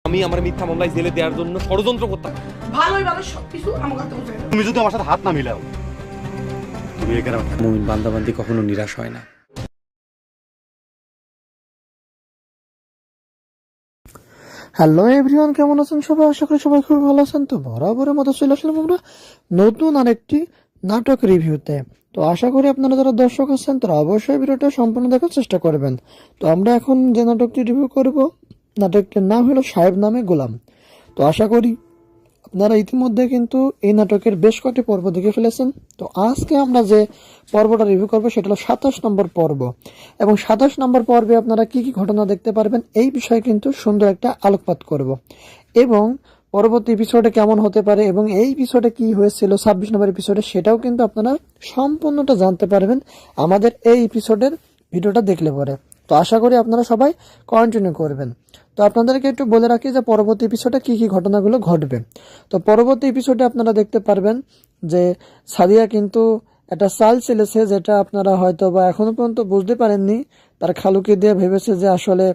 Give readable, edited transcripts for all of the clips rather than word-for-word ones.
আমি আমার মিথ্যা মামলায় জেলে দেওয়ার জন্য ষড়যন্ত্র করতাম। ভালোই ভালো সবকিছু আমার কাছে বুঝে গেল। তুমি যদি আমার সাথে হাত না মিলাও, তুমি এখানে মুমিন বান্দাবান্দি কখনো নিরাশ হয় না। হ্যালো এভরিওয়ান, কেমন আছেন সবাই? আশা করি সবাই খুব ভালো আছেন। তো বরাবরের মতো চলে আসলাম আমরা নতুন আরেকটি নাটক রিভিউতে। তো আশা করি আপনারা যারা দর্শক আছেন তারা অবশ্যই ভিডিওটা সম্পূর্ণ দেখার চেষ্টা করবেন। তো আমরা এখন যে নাটকটি রিভিউ করব, নাটকটির নাম হলো সাহেব নামে গোলাম। তো আশা করি আপনারা ইতিমধ্যে কিন্তু এই নাটকের বেশ কয়েকটি পর্ব দেখে ফেলেছেন। তো আজকে আমরা যে পর্বটা রিভিউ করবো সেটা হলো 27 নম্বর পর্ব, এবং 27 নম্বর পর্বে আপনারা কি কি ঘটনা দেখতে পারবেন এই বিষয়ে কিন্তু সুন্দর একটা আলোকপাত করব, এবং পরবর্তী এপিসোডে কেমন হতে পারে এবং এই এপিসোডে কি হয়েছিল 26 নম্বর এপিসোডে সেটাও কিন্তু আপনারা সম্পূর্ণটা জানতে পারবেন আমাদের এই এপিসোডের ভিডিওটা দেখলে পরে। তো আশা করি আপনারা সবাই কন্টিনিউ করবেন। তো আপনাদেরকে একটু বলে রাখি যে পরবর্তী এপিসোডে কি কি ঘটনাগুলো ঘটবে। তো পরবর্তী এপিসোডে আপনারা দেখতে পারবেন যে সাদিয়া কিন্তু একটা চাল চেলেছে, যেটা আপনারা হয়তো বা এখনো পর্যন্ত বুঝতে পারেননি। তার খালুকে দিয়ে ভেবেছে যে আসলে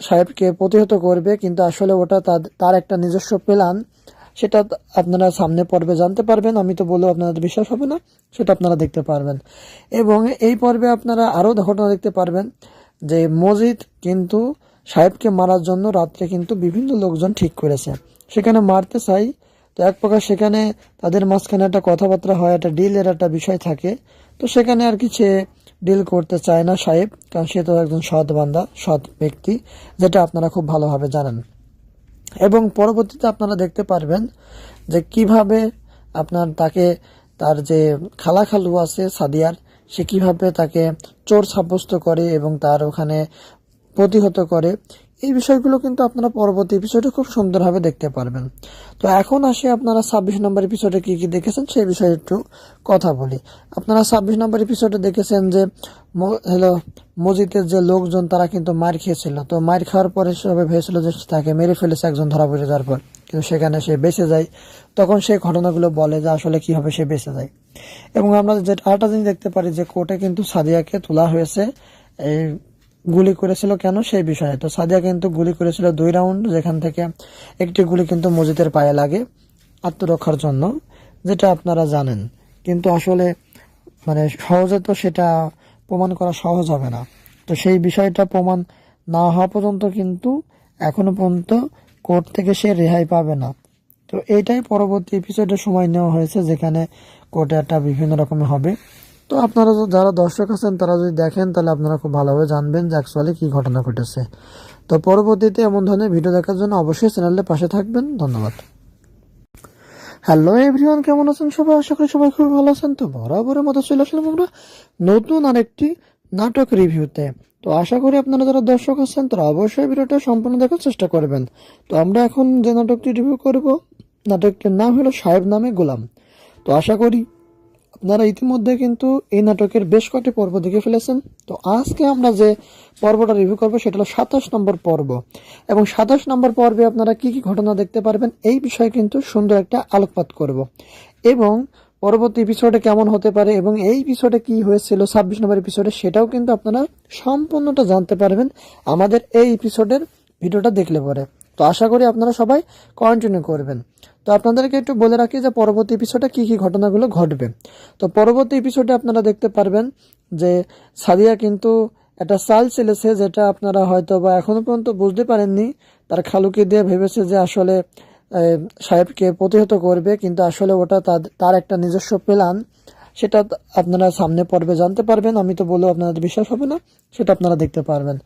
সাহেবকে প্রতিহত করবে, কিন্তু আসলে ওটা তার একটা নিজস্ব প্ল্যান। সেটা আপনারা সামনে পর্বে জানতে পারবেন। আমি তো বললেও আপনাদের বিশ্বাস হবে না, সেটা আপনারা দেখতে পারবেন। এবং এই পর্বে আপনারা আরও ঘটনা দেখতে পারবেন যে মজিদ কিন্তু সাহেবকে মারার জন্য রাত্রে কিন্তু বিভিন্ন লোকজন ঠিক করেছে, সেখানে মারতে চাই। তো এক প্রকার সেখানে তাদের মাঝখানে একটা কথাবার্তা হয়, একটা ডিলের একটা বিষয় থাকে। তো সেখানে আর কি সে ডিল করতে চায় না সাহেব, কারণ সে তো একজন সৎ বান্দা, সৎ ব্যক্তি, যেটা আপনারা খুব ভালোভাবে জানেন। এবং পরবর্তীতে আপনারা দেখতে পারবেন যে কিভাবে আপনার তাকে তার যে খালু আছে সাদিয়ার, সে কিভাবে তাকে চোর সাব্যস্ত করে এবং তার ওখানে প্রতিহত করে। এই বিষয়গুলো কিন্তু আপনারা পরবর্তী এপিসোডে খুব সুন্দরভাবে দেখতে পারবেন। তো এখন আসে আপনারা 26 নম্বর এপিসোডে কি কি দেখেছেন সেই বিষয়ে একটু কথা বলি। আপনারা 26 নম্বর এপিসোডে দেখেছেন যে মসজিদের যে লোকজন তারা কিন্তু মার খেয়েছিল। তো মার খাওয়ার পরে সবাই ভেবেছিল যে তাকে মেরে ফেলেছে একজন ধরা পড়ে যাওয়ার পর, কিন্তু সেখানে সে বেঁচে যায়। তখন সেই ঘটনাগুলো বলে যে আসলে কিভাবে সে বেঁচে যায়। এবং আমরা যে আরেকটা জিনিস দেখতে পারি যে কোর্টে কিন্তু সাদিয়াকে তোলা হয়েছে এই গুলি করেছিল কেন সেই বিষয়ে। তো সাদিয়া কিন্তু গুলি করেছিল 2 রাউন্ড, যেখান থেকে একটি গুলি কিন্তু মসজিদের পায়ে লাগে আত্মরক্ষার জন্য, যেটা আপনারা জানেন। কিন্তু আসলে মানে সহজে তো সেটা প্রমাণ করা সহজ হবে না। তো সেই বিষয়টা প্রমাণ না হওয়া পর্যন্ত কিন্তু এখনো পর্যন্ত কোর্ট থেকে সে রেহাই পাবে না। তো এইটাই পরবর্তী এপিসোডে সময় নেওয়া হয়েছে, যেখানে কোর্টে একটা বিভিন্ন রকমের হবে। তো আপনারা যারা দর্শক আছেন তারা যদি দেখেন তাহলে আপনারা খুব ভালোভাবে জানবেন যে অ্যাকচুয়ালি কী ঘটনা ঘটেছে। তো পরবর্তীতে এমন ধরনের ভিডিও দেখার জন্য অবশ্যই চ্যানেলের পাশে থাকবেন। ধন্যবাদ। হ্যালো এভরিওয়ান, কেমন আছেন সবাই? আশা করি সবাই খুব ভালো আছেন। তো বরাবরের মতো চলে আসলাম আমরা নতুন আরেকটি নাটক রিভিউতে। তো আশা করি আপনারা যারা দর্শক আছেন তারা অবশ্যই ভিডিওটা সম্পূর্ণ দেখার চেষ্টা করবেন। তো আমরা এখন যে নাটকটি রিভিউ করব, নাটকটির নাম হলো সাহেব নামে গোলাম। তো আশা করি আপনারা ইতিমধ্যে কিন্তু এই নাটকের বেশ কয়েকটি পর্ব দেখে ফেলেছেন। তো আজকে আমরা যে পর্বটা রিভিউ করবো সেটা হলো 27 নম্বর পর্ব, এবং 27 নম্বর পর্বে আপনারা কি কি ঘটনা দেখতে পারবেন এই বিষয়ে কিন্তু সুন্দর একটা আলোকপাত করব, এবং পরবর্তী এপিসোডে কেমন হতে পারে এবং এই এপিসোডে কি হয়েছিল 26 নম্বর এপিসোডে সেটাও কিন্তু আপনারা সম্পূর্ণটা জানতে পারবেন আমাদের এই এপিসোডের ভিডিওটা দেখলে পরে। তো আশা করি আপনারা সবাই কন্টিনিউ করবেন। তো আপনাদেরকে একটু বলে রাখি যে পরবর্তী এপিসোডে কি কি ঘটনাগুলো ঘটবে। তো পরবর্তী এপিসোডে আপনারা দেখতে পারবেন যে সাদিয়া কিন্তু একটা চাল চেলেছে, যেটা আপনারা হয়তো বা এখনো পর্যন্ত বুঝতে পারেননি। তার খালুকে দিয়ে ভেবেছে যে আসলে সাহেবকে প্রতিহত করবে, কিন্তু আসলে ওটা তার একটা নিজস্ব প্ল্যান। সেটা আপনারা সামনে পর্বে জানতে পারবেন। আমি তো বললেও আপনাদের বিশ্বাস হবে না, সেটা আপনারা দেখতে পারবেন।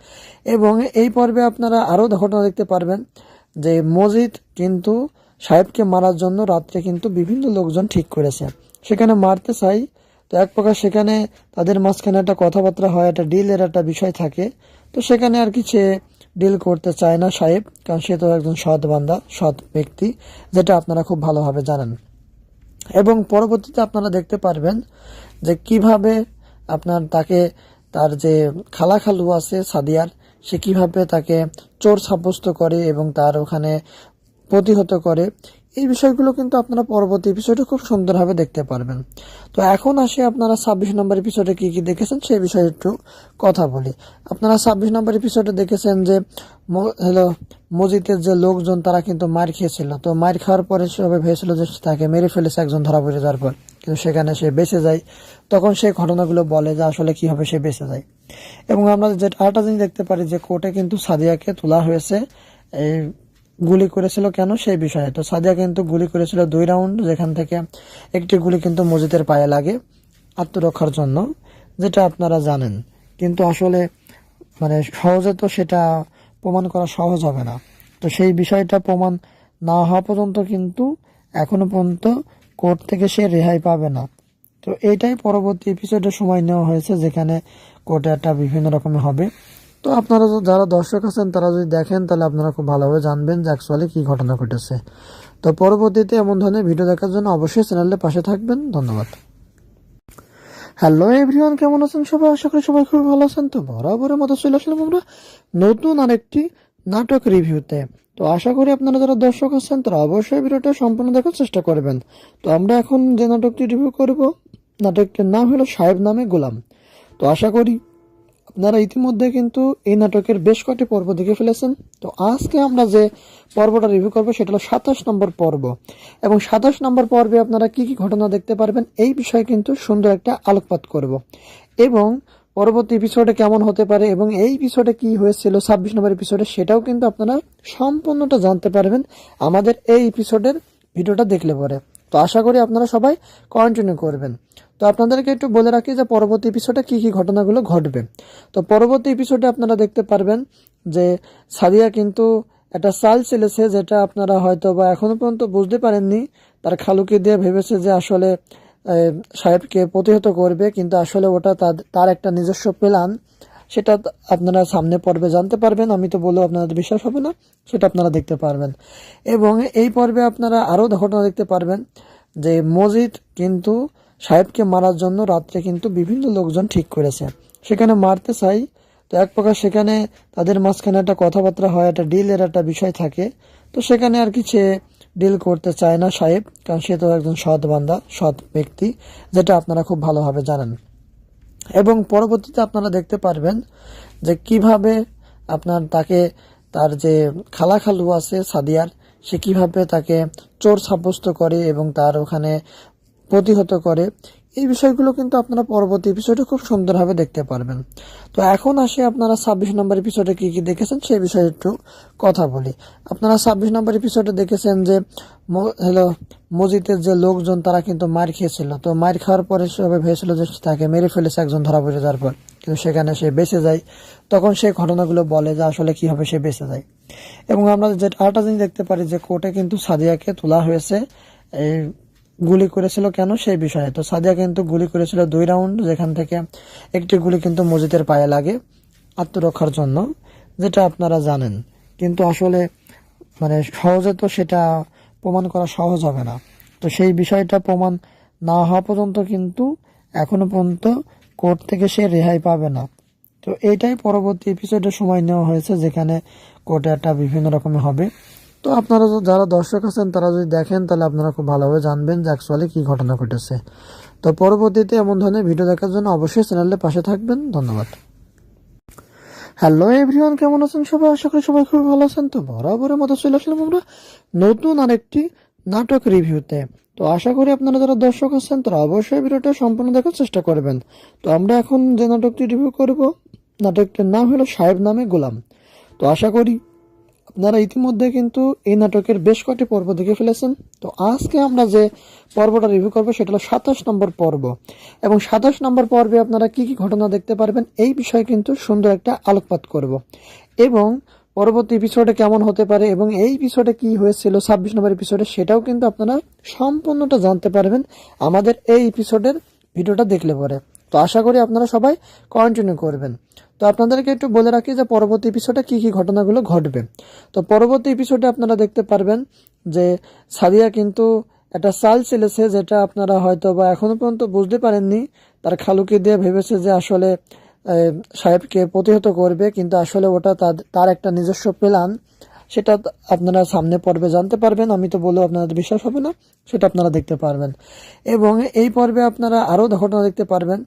এবং এই পর্বে আপনারা আরও ঘটনা দেখতে পারবেন যে মজিদ কিন্তু সাহেবকে মারার জন্য রাত্রে কিন্তু বিভিন্ন লোকজন ঠিক করেছে, সেখানে মারতে চাই। তো এক প্রকার সেখানে তাদের মাঝখানে একটা কথাবার্তা হয়, একটা ডিলের একটা বিষয় থাকে। তো সেখানে আর কি সে ডিল করতে চায় না সাহেব, কারণ সে তো একজন সৎ বান্দা, সৎ ব্যক্তি, যেটা আপনারা খুব ভালোভাবে জানেন। এবং পরবর্তীতে আপনারা দেখতে পারবেন যে কিভাবে আপনার তাকে তার যে খালু আছে সাদিয়ার, সে কিভাবে তাকে চোর সাব্যস্ত করে এবং তার ওখানে প্রতিহত করে। এই বিষয়গুলো কিন্তু আপনারা পরবর্তী এপিসোডে খুব সুন্দরভাবে দেখতে পারবেন। তো এখন আসে আপনারা 26 নম্বর এপিসোডে কি কি দেখেছেন সেই বিষয়ে একটু কথা বলি। আপনারা 26 নম্বর এপিসোডে দেখেছেন যে মসজিদের যে লোকজন তারা কিন্তু মার খেয়েছিল। তো মার খাওয়ার পরে সবাই ভেবেছিল যে তাকে মেরে ফেলেছে একজন ধরা পড়ে যাওয়ার পর, কিন্তু সেখানে সে বেঁচে যায়। তখন সেই ঘটনাগুলো বলে যে আসলে কিভাবে সে বেঁচে যায়। এবং আমরা যে আরেকটা জিনিস দেখতে পারি যে কোর্টে কিন্তু সাদিয়াকে তোলা হয়েছে এই গুলি করেছিল কেন সেই বিষয়ে। তো সাদিয়া কিন্তু গুলি করেছিল 2 রাউন্ড, যেখান থেকে একটি গুলি কিন্তু মসজিদের পায়ে লাগে আত্মরক্ষার জন্য, যেটা আপনারা জানেন। কিন্তু আসলে সহজে তো সেটা প্রমাণ করা সহজ হবে না। তো সেই বিষয়টা প্রমাণ না হওয়া পর্যন্ত কিন্তু এখনো পর্যন্ত কোর্ট থেকে সে রেহাই পাবে না। তো এইটাই পরবর্তী এপিসোডে সময় নেওয়া হয়েছে, যেখানে কোর্টে একটা বিভিন্ন রকমের হবে। তো আপনারা যারা দর্শক আছেন তারা যদি দেখেন তাহলে আপনারা খুব ভালোভাবে জানবেন যে অ্যাকচুয়ালি কী ঘটনা ঘটেছে। তো পরবর্তীতে এমন ধরনের ভিডিও দেখার জন্য অবশ্যই চ্যানেলের পাশে থাকবেন। ধন্যবাদ। হ্যালো এভরিওয়ান, কেমন আছেন সবাই? আশা করি সবাই খুব ভালো আছেন। তো বরাবরের মতো চলে আসলাম আমরা নতুন আরেকটি নাটক রিভিউতে। তো আশা করি আপনারা যারা দর্শক আছেন তারা অবশ্যই ভিডিওটা সম্পূর্ণ দেখার চেষ্টা করবেন। তো আমরা এখন যে নাটকটি রিভিউ করব, নাটকটির নাম হলো সাহেব নামে গোলাম। তো আশা করি আপনারা ইতিমধ্যে কিন্তু এই নাটকের বেশ কয়েকটি পর্ব দেখে ফেলেছেন। তো আজকে আমরা যে পর্বটা রিভিউ করবো সেটা হলো 27 নম্বর পর্ব। এবং 27 নম্বর পর্বে আপনারা কি কি ঘটনা দেখতে পারবেন এই বিষয়ে কিন্তু সুন্দর একটা আলোকপাত করব। এবং পরবর্তী এপিসোডে কেমন হতে পারে এবং এই এপিসোডে কি হয়েছিল 26 নম্বর এপিসোডে, সেটাও কিন্তু আপনারা সম্পূর্ণটা জানতে পারবেন আমাদের এই এপিসোডের ভিডিওটা দেখলে পরে। তো আশা করি আপনারা সবাই কন্টিনিউ করবেন। তো আপনাদেরকে একটু বলে রাখি যে পরবর্তী এপিসোডে কি কি ঘটনাগুলো ঘটবে। তো পরবর্তী এপিসোডে আপনারা দেখতে পারবেন যে সাদিয়া কিন্তু একটা চাল চেলেছে, যেটা আপনারা হয়তো বা এখনো পর্যন্ত বুঝতে পারেননি। তার খালুকে দিয়ে ভেবেছে যে আসলে সাহেবকে প্রতিহত করবে, কিন্তু আসলে ওটা তার একটা নিজস্ব প্ল্যান। সেটা আপনারা সামনে পর্বে জানতে পারবেন। আমি তো বললেও আপনাদের বিশ্বাস হবে না, সেটা আপনারা দেখতে পারবেন। এবং এই পর্বে আপনারা আরও ঘটনা দেখতে পারবেন যে মসজিদ কিন্তু সাহেবকে মারার জন্য রাত্রে কিন্তু বিভিন্ন লোকজন ঠিক করেছে, সেখানে মারতে চাই। তো এক প্রকার সেখানে তাদের মাঝখানে একটা কথাবার্তা হয়, একটা ডিলের একটা বিষয় থাকে। তো সেখানে আর কি সে ডিল করতে চায় না সাহেব, কারণ সে তো একজন সৎ বান্দা, সৎ ব্যক্তি, যেটা আপনারা খুব ভালোভাবে জানেন। এবং পরবর্তীতে আপনারা দেখতে পারবেন যে কিভাবে তার যে খালু আছে সাদিয়ার, সে কিভাবে তাকে চোর সাব্যস্ত করে এবং তার ওখানে প্রতিহত করে। এই বিষয়গুলো কিন্তু আপনারা পরবর্তী এপিসোডে খুব সুন্দরভাবে দেখতে পারবেন। তো এখন আসে আপনারা 26 নম্বর এপিসোডে কি কি দেখেছেন সেই বিষয়ে একটু কথা বলি। আপনারা 26 নম্বর এপিসোডে দেখেছেন যে মসজিদের যে লোকজন তারা কিন্তু মার খেয়েছিল। তো মার খাওয়ার পরে সবাই ভেবেছিল যে তাকে মেরে ফেলেছে একজন ধরা পড়ে যাওয়ার পর, কিন্তু সেখানে সে বেঁচে যায়। তখন সেই ঘটনাগুলো বলে যে আসলে কিভাবে সে বেঁচে যায়। এবং আমরা যে আরেকটা জিনিস দেখতে পারি যে কোর্টে কিন্তু সাদিয়াকে তোলা হয়েছে এই গুলি করেছিল কেন সেই বিষয়ে। তো সাদিয়া কিন্তু গুলি করেছিল 2 রাউন্ড, যেখান থেকে একটি গুলি কিন্তু মসজিদের পায়ে লাগে আত্মরক্ষার জন্য, যেটা আপনারা জানেন। কিন্তু আসলে সহজে তো সেটা প্রমাণ করা সহজ হবে না। তো সেই বিষয়টা প্রমাণ না হওয়া পর্যন্ত কিন্তু এখনো পর্যন্ত কোর্ট থেকে সে রেহাই পাবে না। তো এইটাই পরবর্তী এপিসোডে সময় নেওয়া হয়েছে, যেখানে কোর্টে একটা বিভিন্ন রকমের হবে। তো আপনারা যারা দর্শক আছেন তারা যদি দেখেন তাহলে আপনারা খুব ভালোভাবে জানবেন যে অ্যাকচুয়ালি কী ঘটনা ঘটেছে। তো পরবর্তীতে এমন ধরনের ভিডিও দেখার জন্য অবশ্যই চ্যানেলের পাশে থাকবেন। ধন্যবাদ। হ্যালো এভরিওয়ান, কেমন আছেন সবাই? আশা করি সবাই খুব ভালো আছেন। তো বরাবরের মতো চলে আসলাম আমরা নতুন আরেকটি নাটক রিভিউতে। তো আশা করি আপনারা যারা দর্শক আছেন তারা অবশ্যই ভিডিওটা সম্পূর্ণ দেখার চেষ্টা করবেন। তো আমরা এখন যে নাটকটি রিভিউ করব, নাটকটির নাম হলো সাহেব নামে গোলাম। তো আশা করি আপনারা ইতিমধ্যে কিন্তু এই নাটকের বেশ কয়েকটি পর্ব দেখে ফেলেছেন। তো আজকে আমরা যে পর্বটা রিভিউ করবো সেটা হলো 27 নম্বর পর্ব। এবং 27 নম্বর পর্বে আপনারা কি কি ঘটনা দেখতে পারবেন এই বিষয়ে কিন্তু সুন্দর একটা আলোকপাত করব। এবং পরবর্তী এপিসোডে কেমন হতে পারে এবং এই এপিসোডে কি হয়েছিল 26 নম্বর এপিসোডে, সেটাও কিন্তু আপনারা সম্পূর্ণটা জানতে পারবেন আমাদের এই এপিসোডের ভিডিওটা দেখলে পরে। তো আশা করি আপনারা সবাই কন্টিনিউ করবেন। তো আপনাদেরকে একটু বলে রাখি যে পরবর্তী এপিসোডে কি কি ঘটনাগুলো ঘটবে। তো পরবর্তী এপিসোডে আপনারা দেখতে পারবেন যে সাদিয়া কিন্তু একটা চাল চেলেছে, যেটা আপনারা হয়তো বা এখনো পর্যন্ত বুঝতে পারেননি। তার খালুকে দিয়ে ভেবেছে যে আসলে সাহেবকে প্রতিহত করবে, কিন্তু আসলে ওটা তার একটা নিজস্ব প্ল্যান। সেটা আপনারা সামনে পর্বে জানতে পারবেন। আমি তো বললেও আপনাদের বিশ্বাস হবে না, সেটা আপনারা দেখতে পারবেন। এবং এই পর্বে আপনারা আরও ঘটনা দেখতে পারবেন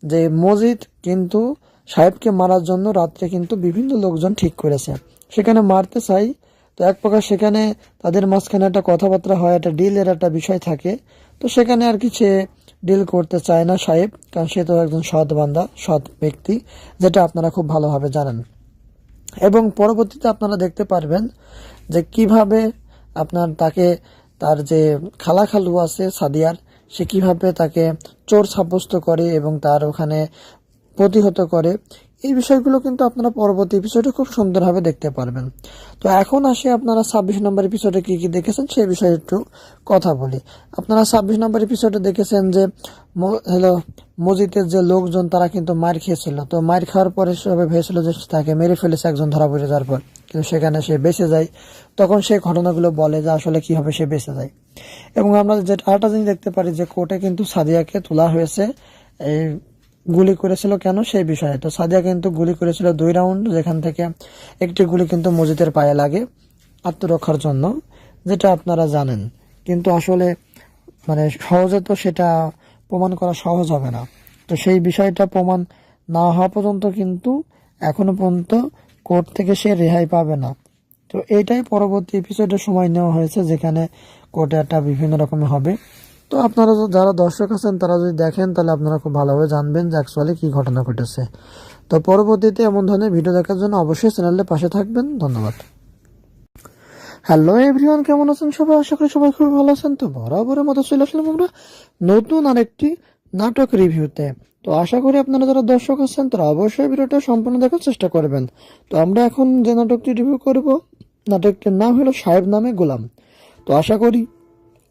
যে মসজিদ কিন্তু সাহেবকে মারার জন্য রাত্রে কিন্তু বিভিন্ন লোকজন ঠিক করেছে, সেখানে মারতে চাই। তো এক প্রকার সেখানে তাদের মাঝখানে একটা কথাবার্তা হয়, একটা ডিলের একটা বিষয় থাকে। তো সেখানে আর কি সে ডিল করতে চায় না সাহেব, কারণ সে তো একজন সৎ বান্দা, সৎ ব্যক্তি, যেটা আপনারা খুব ভালোভাবে জানেন। এবং পরবর্তীতে আপনারা দেখতে পারবেন যে কিভাবে আপনার তাকে, তার যে খালাখালু আছে সাদিয়ার, সে কিভাবে তাকে চোর সাব্যস্ত করে এবং তার ওখানে প্রতিহত করে। এই বিষয়গুলো কিন্তু আপনারা পরবর্তী এপিসোডে খুব সুন্দরভাবে দেখতে পারবেন। তো এখন আসে আপনারা 26 নম্বর এপিসোডে কি কি দেখেছেন সেই বিষয়ে একটু কথা বলি। আপনারা 26 নম্বর এপিসোডে দেখেছেন যে মসজিদের যে লোকজন তারা কিন্তু মার খেয়েছিল। তো মার খাওয়ার পরে সবাই ভেবেছিল যে তাকে মেরে ফেলেছে একজন ধরা পড়ে যাওয়ার পর, কিন্তু সেখানে সে বেঁচে যায়। তখন সেই ঘটনাগুলো বলে যে আসলে কিভাবে সে বেঁচে যায়। এবং আমরা যে আরেকটা জিনিস দেখতে পারি যে কোর্টে কিন্তু সাদিয়াকে তোলা হয়েছে এই গুলি করেছিল কেন সেই বিষয়ে। তো সাদিয়া কিন্তু গুলি করেছিল 2 রাউন্ড, যেখান থেকে একটি গুলি কিন্তু মসজিদের পায়ে লাগে আত্মরক্ষার জন্য, যেটা আপনারা জানেন। কিন্তু আসলে সহজে তো সেটা প্রমাণ করা সহজ হবে না। তো সেই বিষয়টা প্রমাণ না হওয়া পর্যন্ত কিন্তু এখনো পর্যন্ত কোর্ট থেকে সে রেহাই পাবে না। তো এইটাই পরবর্তী এপিসোডে সময় নেওয়া হয়েছে, যেখানে কোর্টে একটা বিভিন্ন রকমের হবে। তো আপনারা যারা দর্শক আছেন তারা যদি দেখেন তাহলে আপনারা খুব ভালোভাবে জানবেন যে অ্যাকচুয়ালি কি ঘটনা ঘটেছে। তো পরবর্তীতে এমন ধরনের ভিডিও দেখার জন্য অবশ্যই চ্যানেলের পাশে থাকবেন। ধন্যবাদ। হ্যালো এভরিওয়ান, কেমন আছেন সবাই? আশা করি সবাই খুব ভালো আছেন। তো বরাবরের মতো চলে আসলাম আমরা নতুন আরেকটি নাটক রিভিউতে। তো আশা করি আপনারা যারা দর্শক আছেন তারা অবশ্যই ভিডিওটা সম্পূর্ণ দেখার চেষ্টা করবেন। তো আমরা এখন যে নাটকটি রিভিউ করব, নাটকটির নাম হলো সাহেব নামে গোলাম। তো আশা করি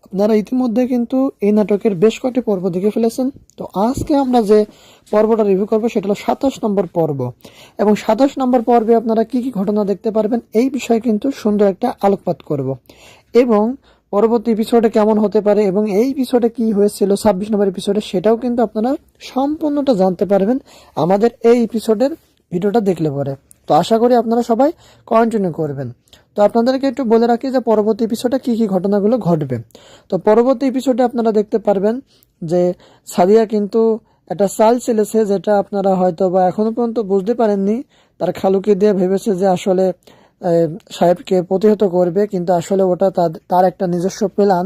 আপনারা ইতিমধ্যে কিন্তু এই নাটকের বেশ কয়েকটি পর্ব দেখে ফেলেছেন। তো আজকে আমরা যে পর্বটা রিভিউ করবো সেটা হলো 27 নম্বর পর্ব। এবং 27 নম্বর পর্বে আপনারা কি কি ঘটনা দেখতে পারবেন এই বিষয়ে কিন্তু সুন্দর একটা আলোকপাত করব। এবং পরবর্তী এপিসোডে কেমন হতে পারে এবং এই এপিসোডে কি হয়েছিল 26 নম্বর এপিসোডে, সেটাও কিন্তু আপনারা সম্পূর্ণটা জানতে পারবেন আমাদের এই এপিসোডের ভিডিওটা দেখলে পরে। তো আশা করি আপনারা সবাই কন্টিনিউ করবেন। তো আপনাদেরকে একটু বলে রাখি যে পরবর্তী এপিসোডে কি কি ঘটনাগুলো ঘটবে। তো পরবর্তী এপিসোডে আপনারা দেখতে পারবেন যে সাদিয়া কিন্তু একটা চাল চেলেছে, যেটা আপনারা হয়তো বা এখনো পর্যন্ত বুঝতে পারেননি। তার খালুকে দিয়ে ভেবেছে যে আসলে সাহেবকে প্রতিহত করবে, কিন্তু আসলে ওটা তার একটা নিজস্ব প্ল্যান।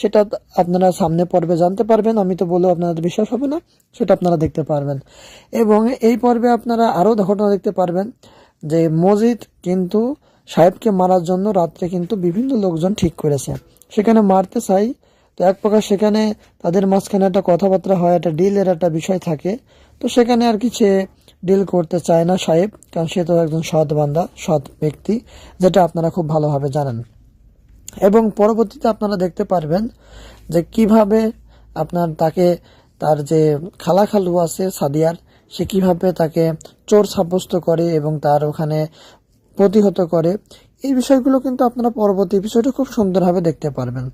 সেটা আপনারা সামনে পর্বে জানতে পারবেন। আমি তো বললেও আপনাদের বিশ্বাস হবে না, সেটা আপনারা দেখতে পারবেন। এবং এই পর্বে আপনারা আরও ঘটনা দেখতে পারবেন যে মসজিদ কিন্তু সাহেবকে মারার জন্য রাত্রে কিন্তু বিভিন্ন লোকজন ঠিক করেছে, সেখানে মারতে চাই। তো এক প্রকার সেখানে তাদের মাঝখানে একটা কথাবার্তা হয়, একটা ডিলের একটা বিষয় থাকে। তো সেখানে আর কি সে ডিল করতে চায় না সাহেব, কারণ সে তো একজন সৎ বান্দা, সৎ ব্যক্তি, যেটা আপনারা খুব ভালোভাবে জানেন। এবং পরবর্তীতে আপনারা দেখতে পারবেন যে কিভাবে আপনার তাকে, তার যে খালাখালু আছে সাদিয়ার, সে কিভাবে তাকে চোর সাব্যস্ত করে এবং তার ওখানে প্রতিহত করে। এই বিষয়গুলো কিন্তু আপনারা পরবর্তী এপিসোডে খুব সুন্দরভাবে দেখতে পারবেন।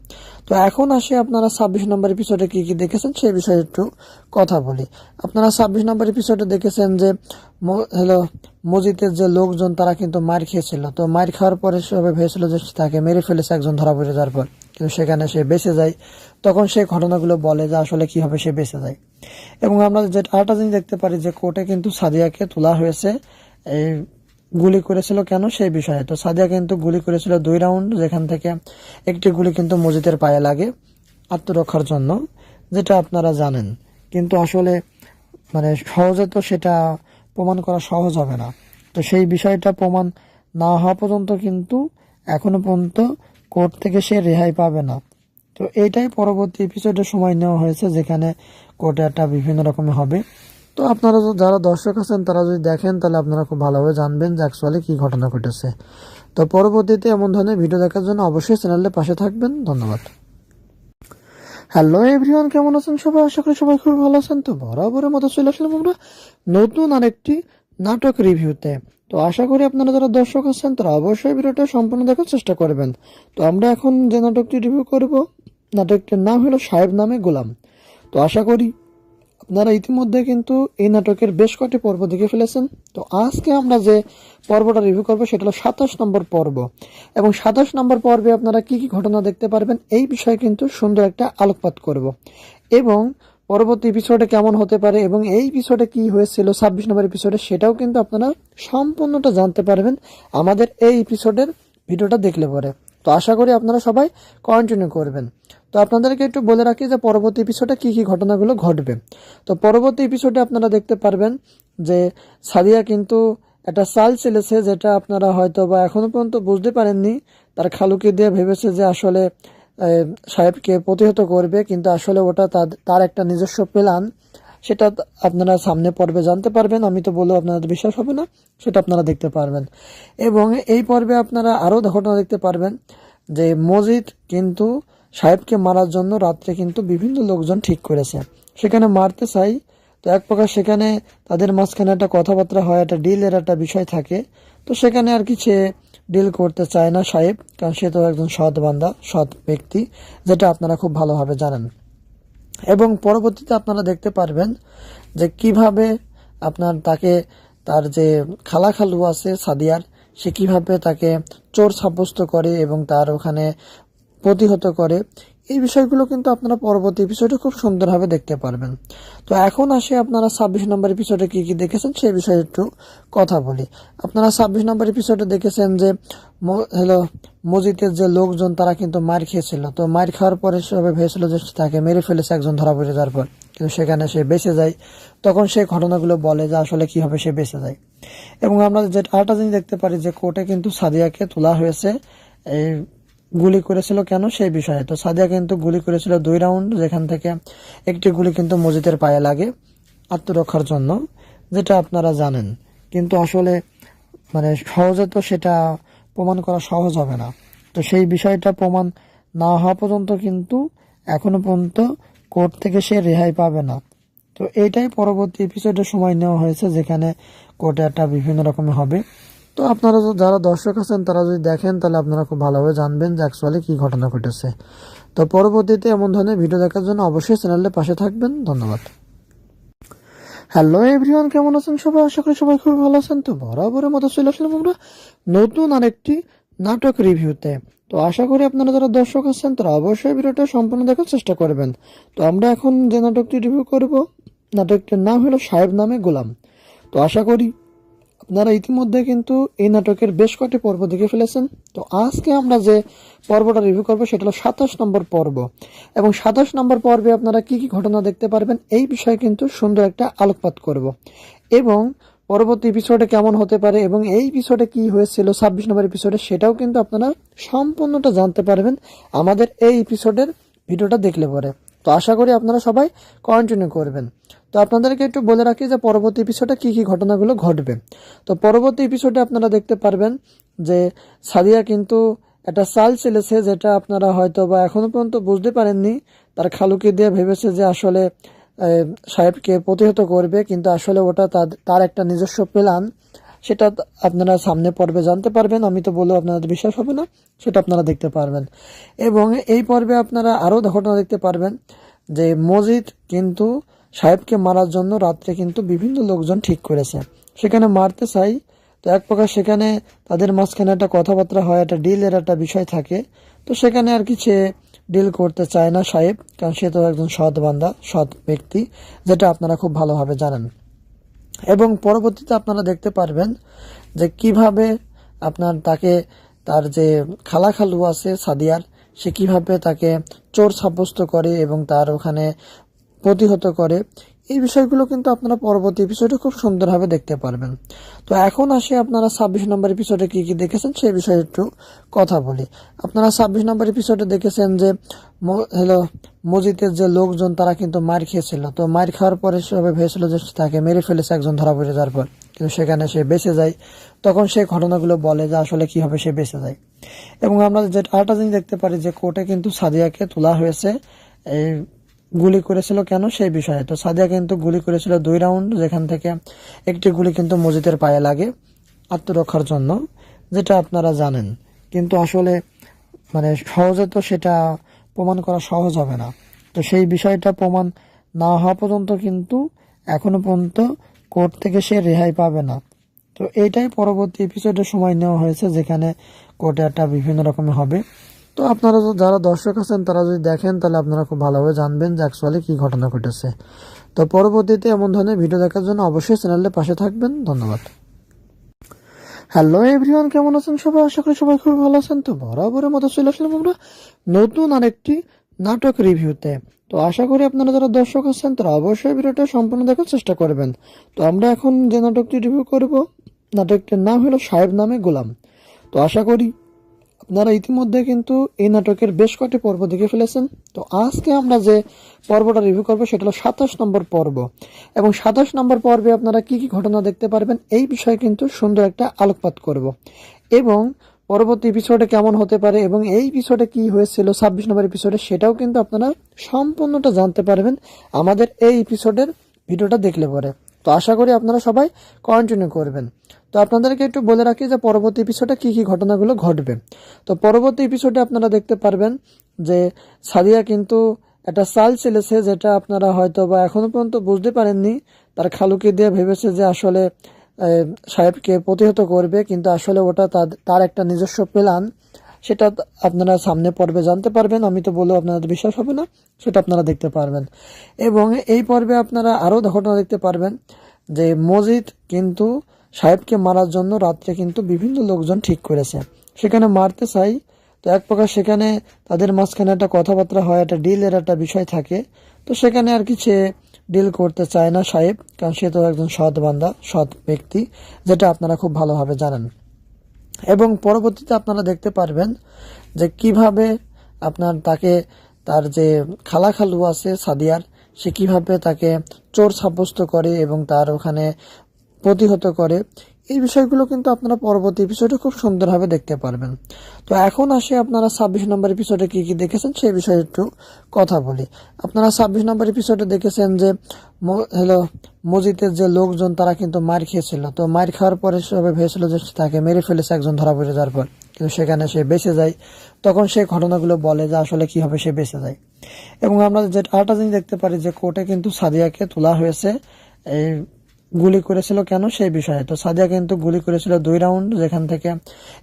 তো এখন আসে আপনারা 26 নম্বর এপিসোডে কি কি দেখেছেন সেই বিষয়ে একটু কথা বলি। আপনারা 26 নম্বর এপিসোডে দেখেছেন যে মসজিদের যে লোকজন তারা কিন্তু মার খেয়েছিল। তো মার খাওয়ার পরে সবাই ভেবেছিল যে তাকে মেরে ফেলেছে একজন ধরা পড়ে যাওয়ার পর, কিন্তু সেখানে সে বেঁচে যায়। তখন সেই ঘটনাগুলো বলে যে আসলে কিভাবে সে বেঁচে যায়। এবং আমরা যে আরেকটা জিনিস দেখতে পারি যে কোর্টে কিন্তু সাদিয়াকে তোলা হয়েছে এই গুলি করেছিল কেন সেই বিষয়ে। তো সাদিয়া কিন্তু গুলি করেছিল 2 রাউন্ড, যেখান থেকে একটি গুলি কিন্তু মসজিদের পায়ে লাগে আত্মরক্ষার জন্য, যেটা আপনারা জানেন। কিন্তু আসলে সহজে তো সেটা প্রমাণ করা সহজ হবে না। তো সেই বিষয়টা প্রমাণ না হওয়া পর্যন্ত কিন্তু এখনো পর্যন্ত কোর্ট থেকে সে রেহাই পাবে না। তো এইটাই পরবর্তী এপিসোডে সময় নেওয়া হয়েছে, যেখানে কোর্টে একটা বিভিন্ন রকমের হবে। তো আপনারা যারা দর্শক আছেন তারা যদি দেখেন তাহলে আপনারা খুব ভালোভাবে জানবেন যে অ্যাকচুয়ালি কি ঘটনা ঘটেছে। তো পরবর্তীতে এমন ধরনের ভিডিও দেখার জন্য অবশ্যই চ্যানেলের পাশে থাকবেন। ধন্যবাদ। হ্যালো এভরিওয়ান, কেমন আছেন সবাই? আশা করি সবাই খুব ভালো আছেন। তো বরাবরের মতো চলে আসলাম আমরা নতুন আরেকটি নাটক রিভিউতে। তো আশা করি আপনারা যারা দর্শক আছেন তারা অবশ্যই ভিডিওটা সম্পূর্ণ দেখার চেষ্টা করবেন। তো আমরা এখন যে নাটকটি রিভিউ করব, নাটকটির নাম হলো সাহেব নামে গোলাম। তো আশা করি আপনারা ইতিমধ্যে কিন্তু এই নাটকের বেশ কয়েকটি পর্ব দেখে ফেলেছেন। তো আজকে আমরা যে পর্বটা রিভিউ করবো সেটা হলো 27 নম্বর পর্ব। এবং 27 নম্বর পর্বে আপনারা কি কি ঘটনা দেখতে পারবেন এই বিষয়ে কিন্তু সুন্দর একটা আলোকপাত করব। এবং পরবর্তী এপিসোডে কেমন হতে পারে এবং এই এপিসোডে কি হয়েছিল 26 নম্বর এপিসোডে, সেটাও কিন্তু আপনারা সম্পূর্ণটা জানতে পারবেন আমাদের এই এপিসোডের ভিডিওটা দেখলে পরে। তো আশা করি আপনারা সবাই কন্টিনিউ করবেন। তো আপনাদেরকে একটু বলে রাখি যে পরবর্তী এপিসোডে কী কী ঘটনাগুলো ঘটবে। তো পরবর্তী এপিসোডে আপনারা দেখতে পারবেন যে সাদিয়া কিন্তু একটা চাল চেলেছে, যেটা আপনারা হয়তো বা এখনো পর্যন্ত বুঝতে পারেননি। তার খালুকে দিয়ে ভেবেছে যে আসলে সাহেবকে প্রতিহত করবে, কিন্তু আসলে ওটা তার একটা নিজস্ব প্ল্যান। সেটা আপনারা সামনে পর্বে জানতে পারবেন। আমি তো বললেও আপনাদের বিশ্বাস হবে না, সেটা আপনারা দেখতে পারবেন। এবং এই পর্বে আপনারা আরও ঘটনা দেখতে পারবেন যে মজিদ কিন্তু সাহেবকে মারার জন্য রাত্রে কিন্তু বিভিন্ন লোকজন ঠিক করেছে, সেখানে মারতে চাই। তো এক প্রকার সেখানে তাদের মাঝখানে একটা কথাবার্তা হয়, একটা ডিলের একটা বিষয় থাকে। তো সেখানে আর কি সে ডিল করতে চায় না সাহেব, কারণ সে তো একজন সৎ বান্দা, সৎ ব্যক্তি, যেটা আপনারা খুব ভালোভাবে জানেন। এবং পরবর্তীতে আপনারা দেখতে পারবেন যে কিভাবে আপনার তাকে তার যে খালু আছে সাদিয়ার, সে কিভাবে তাকে চোর সাব্যস্ত করে এবং তার ওখানে প্রতিহত করে। এই বিষয়গুলো কিন্তু আপনারা পরবর্তী এপিসোডে খুব সুন্দরভাবে দেখতে পারবেন। তো এখন আসে আপনারা 26 নম্বর এপিসোডে কি কি দেখেছেন সেই বিষয়ে একটু কথা বলি। আপনারা 26 নম্বর এপিসোডে দেখেছেন যে মসজিদের যে লোকজন তারা কিন্তু মার খেয়েছিল। তো মার খাওয়ার পরে সবাই ভেবেছিল যে তাকে মেরে ফেলেছে একজন ধরা পড়ে যাওয়ার পর, কিন্তু সেখানে সে বেঁচে যায়। তখন সেই ঘটনাগুলো বলে যে আসলে কিভাবে সে বেঁচে যায়। এবং আমরা যে আরেকটা জিনিস দেখতে পারি যে কোর্টে কিন্তু সাদিয়াকে তোলা হয়েছে এই গুলি করেছিল কেন সেই বিষয়ে। তো সাদিয়া কিন্তু গুলি করেছিল 2 রাউন্ড, যেখান থেকে একটি গুলি কিন্তু মসজিদের পায়ে লাগে আত্মরক্ষার জন্য, যেটা আপনারা জানেন। কিন্তু আসলে সহজে তো সেটা প্রমাণ করা সহজ হবে না। তো সেই বিষয়টা প্রমাণ না হওয়া পর্যন্ত কিন্তু এখনো পর্যন্ত কোর্ট থেকে সে রেহাই পাবে না। তো এইটাই পরবর্তী এপিসোডে সময় নেওয়া হয়েছে, যেখানে কোর্টে একটা বিভিন্ন রকমের হবে। তো আপনারা যারা দর্শক আছেন তারা যদি দেখেন তাহলে আপনারা খুব ভালোভাবে জানবেন যে অ্যাকচুয়ালি কী ঘটনা ঘটেছে। তো পরবর্তীতে এমন ধরনের ভিডিও দেখার জন্য অবশ্যই চ্যানেলের পাশে থাকবেন। ধন্যবাদ। হ্যালো এভরিওয়ান, কেমন আছেন সবাই? আশা করি সবাই খুব ভালো আছেন। তো বরাবরের মতো চলে আসলাম আমরা নতুন আরেকটি নাটক রিভিউতে। তো আশা করি আপনারা যারা দর্শক আছেন তারা অবশ্যই ভিডিওটা সম্পূর্ণ দেখার চেষ্টা করবেন। তো আমরা এখন যে নাটকটি রিভিউ করব, নাটকটির নাম হলো সাহেব নামে গোলাম। তো আশা করি আপনারা ইতিমধ্যে কিন্তু এই নাটকের বেশ কয়েকটি পর্ব দেখে ফেলেছেন। তো আজকে আমরা যে পর্বটা রিভিউ করবো সেটা হলো 27 নম্বর পর্ব। এবং 27 নম্বর পর্বে আপনারা কি কি ঘটনা দেখতে পারবেন এই বিষয়ে কিন্তু সুন্দর একটা আলোকপাত করব। এবং পরবর্তী এপিসোডে কেমন হতে পারে এবং এই এপিসোডে কি হয়েছিল 26 নম্বর এপিসোডে, সেটাও কিন্তু আপনারা সম্পূর্ণটা জানতে পারবেন আমাদের এই এপিসোডের ভিডিওটা দেখলে পরে। তো আশা করি আপনারা সবাই কন্টিনিউ করবেন। তো আপনাদেরকে একটু বলে রাখি যে পরবর্তী এপিসোডে কী কী ঘটনাগুলো ঘটবে। তো পরবর্তী এপিসোডে আপনারা দেখতে পারবেন যে সাদিয়া কিন্তু একটা চাল চেলেছে, যেটা আপনারা হয়তো বা এখনো পর্যন্ত বুঝতে পারেননি। তার খালুকে দিয়ে ভেবেছে যে আসলে সাহেবকে প্রতিহত করবে, কিন্তু আসলে ওটা তার একটা নিজস্ব প্ল্যান। সেটা আপনারা সামনে পর্বে জানতে পারবেন। আমি তো বললেও আপনাদের বিশ্বাস হবে না, সেটা আপনারা দেখতে পারবেন। এবং এই পর্বে আপনারা আরও ঘটনা দেখতে পারবেন যে মজিদ কিন্তু সাহেবকে মারার জন্য রাত্রে কিন্তু বিভিন্ন লোকজন ঠিক করেছে, সেখানে মারতে চাই। তো এক প্রকার সেখানে তাদের মাঝখানে একটা কথাবার্তা হয়, একটা ডিলের একটা বিষয় থাকে। তো সেখানে আর কি সে ডিল করতে চায় না সাহেব, কারণ সে তো একজন সৎ বান্দা, সৎ ব্যক্তি, যেটা আপনারা খুব ভালোভাবে জানেন। এবং পরবর্তীতে আপনারা দেখতে পারবেন যে কিভাবে আপনার তাকে তার যে খালু আছে সাদিয়ার, সে কিভাবে তাকে চোর সাব্যস্ত করে এবং তার ওখানে প্রতিহত করে। এই বিষয়গুলো কিন্তু আপনারা পরবর্তী এপিসোডে খুব সুন্দরভাবে দেখতে পারবেন। তো এখন আসে আপনারা 26 নম্বর এপিসোডে কি কি দেখেছেন সেই বিষয়ে একটু কথা বলি। আপনারা 26 নম্বর এপিসোডে দেখেছেন যে মসজিদের যে লোকজন তারা কিন্তু মার খেয়েছিল। তো মার খাওয়ার পরে সবাই ভেবেছিল যে তাকে মেরে ফেলেছে একজন ধরা পড়ে যাওয়ার পর, কিন্তু সেখানে সে বেঁচে যায়। তখন সেই ঘটনাগুলো বলে যে আসলে কিভাবে সে বেঁচে যায়। এবং আমরা যে আরেকটা জিনিস দেখতে পারি যে কোর্টে কিন্তু সাদিয়াকে তোলা হয়েছে এই গুলি করেছিল কেন সেই বিষয়ে। তো সাদিয়া কিন্তু গুলি করেছিল 2 রাউন্ড, যেখান থেকে একটি গুলি কিন্তু মসজিদের পায়ে লাগে আত্মরক্ষার জন্য, যেটা আপনারা জানেন। কিন্তু আসলে সহজে তো সেটা প্রমাণ করা সহজ হবে না। তো সেই বিষয়টা প্রমাণ না হওয়া পর্যন্ত কিন্তু এখনো পর্যন্ত কোর্ট থেকে সে রেহাই পাবে না। তো এইটাই পরবর্তী এপিসোডে সময় নেওয়া হয়েছে, যেখানে কোর্টে একটা বিভিন্ন রকমের হবে। তো আপনারা যারা দর্শক আছেন তারা যদি দেখেন তাহলে আপনারা খুব ভালোভাবে জানবেন যে অ্যাকচুয়ালি কী ঘটনা ঘটেছে। তো পরবর্তীতে এমন ধরনের ভিডিও দেখার জন্য অবশ্যই চ্যানেলের পাশে থাকবেন। ধন্যবাদ। হ্যালো এভরিওয়ান, কেমন আছেন সবাই? আশা করি সবাই খুব ভালো আছেন। তো বরাবরের মতো চলে আসলাম আমরা নতুন আরেকটি নাটক রিভিউতে। তো আশা করি আপনারা যারা দর্শক আছেন তারা অবশ্যই ভিডিওটা সম্পূর্ণ দেখার চেষ্টা করবেন। তো আমরা এখন যে নাটকটি রিভিউ করব, নাটকটির নাম হলো সাহেব নামে গোলাম। তো আশা করি আপনারা ইতিমধ্যে কিন্তু এই নাটকের বেশ কয়েকটি পর্ব দেখে ফেলেছেন। তো আজকে আমরা যে পর্বটা রিভিউ করবো সেটা হলো 27 নম্বর পর্ব, এবং 27 নম্বর পর্বে আপনারা কি কি ঘটনা দেখতে পারবেন এই বিষয়ে কিন্তু সুন্দর একটা আলোকপাত করব, এবং পরবর্তী এপিসোডে কেমন হতে পারে এবং এই এপিসোডে কি হয়েছিল 26 নম্বর এপিসোডে সেটাও কিন্তু আপনারা সম্পূর্ণটা জানতে পারবেন আমাদের এই এপিসোডের ভিডিওটা দেখলে পরে। তো আশা করি আপনারা সবাই কন্টিনিউ করবেন। তো আপনাদেরকে একটু বলে রাখি যে পরবর্তী এপিসোডে কি কি ঘটনাগুলো ঘটবে। তো পরবর্তী এপিসোডে আপনারা দেখতে পারবেন যে সাদিয়া কিন্তু একটা চাল চেলেছে, যেটা আপনারা হয়তো বা এখনো পর্যন্ত বুঝতে পারেননি। তার খালুকে দিয়ে ভেবেছে যে আসলে সাহেবকে প্রতিহত করবে, কিন্তু আসলে ওটা তার একটা নিজস্ব প্ল্যান। সেটা আপনারা সামনে পর্বে জানতে পারবেন। আমি তো বললেও আপনাদের বিশ্বাস হবে না, সেটা আপনারা দেখতে পারবেন। এবং এই পর্বে আপনারা আরও ঘটনা দেখতে পারবেন যে মজিদ কিন্তু সাহেবকে মারার জন্য রাত্রে কিন্তু বিভিন্ন লোকজন ঠিক করেছে, সেখানে মারতে চাই। তো এক প্রকার সেখানে তাদের মাঝখানে একটা কথাবার্তা হয়, একটা ডিলের একটা বিষয় থাকে। তো সেখানে আর কি সে ডিল করতে চায় না সাহেব, কারণ সে তো একজন সৎ বান্দা, সৎ ব্যক্তি, যেটা আপনারা খুব ভালোভাবে জানেন। এবং পরবর্তীতে আপনারা দেখতে পারবেন যে কিভাবে আপনার তাকে তার যে খালু আছে সাদিয়ার, সে কিভাবে তাকে চোর সাব্যস্ত করে এবং তার ওখানে প্রতিহত করে। এই বিষয়গুলো কিন্তু আপনারা পরবর্তী এপিসোডে খুব সুন্দরভাবে দেখতে পারবেন। তো এখন আসে আপনারা 26 নম্বর এপিসোডে কি কি দেখেছেন সেই বিষয়ে একটু কথা বলি। আপনারা 26 নম্বর এপিসোডে দেখেছেন যে মসজিদের যে লোকজন তারা কিন্তু মার খেয়েছিল। তো মার খাওয়ার পরে সবাই ভেবেছিল যে তাকে মেরে ফেলেছে একজন ধরা পড়ে যাওয়ার পর, কিন্তু সেখানে সে বেঁচে যায়। তখন সেই ঘটনাগুলো বলে যে আসলে কিভাবে সে বেঁচে যায়। এবং আমরা যে আরেকটা জিনিস দেখতে পারি যে কোর্টে কিন্তু সাদিয়াকে তোলা হয়েছে এই গুলি করেছিল কেন সেই বিষয়ে। তো সাদিয়া কিন্তু গুলি করেছিল 2 রাউন্ড, যেখান থেকে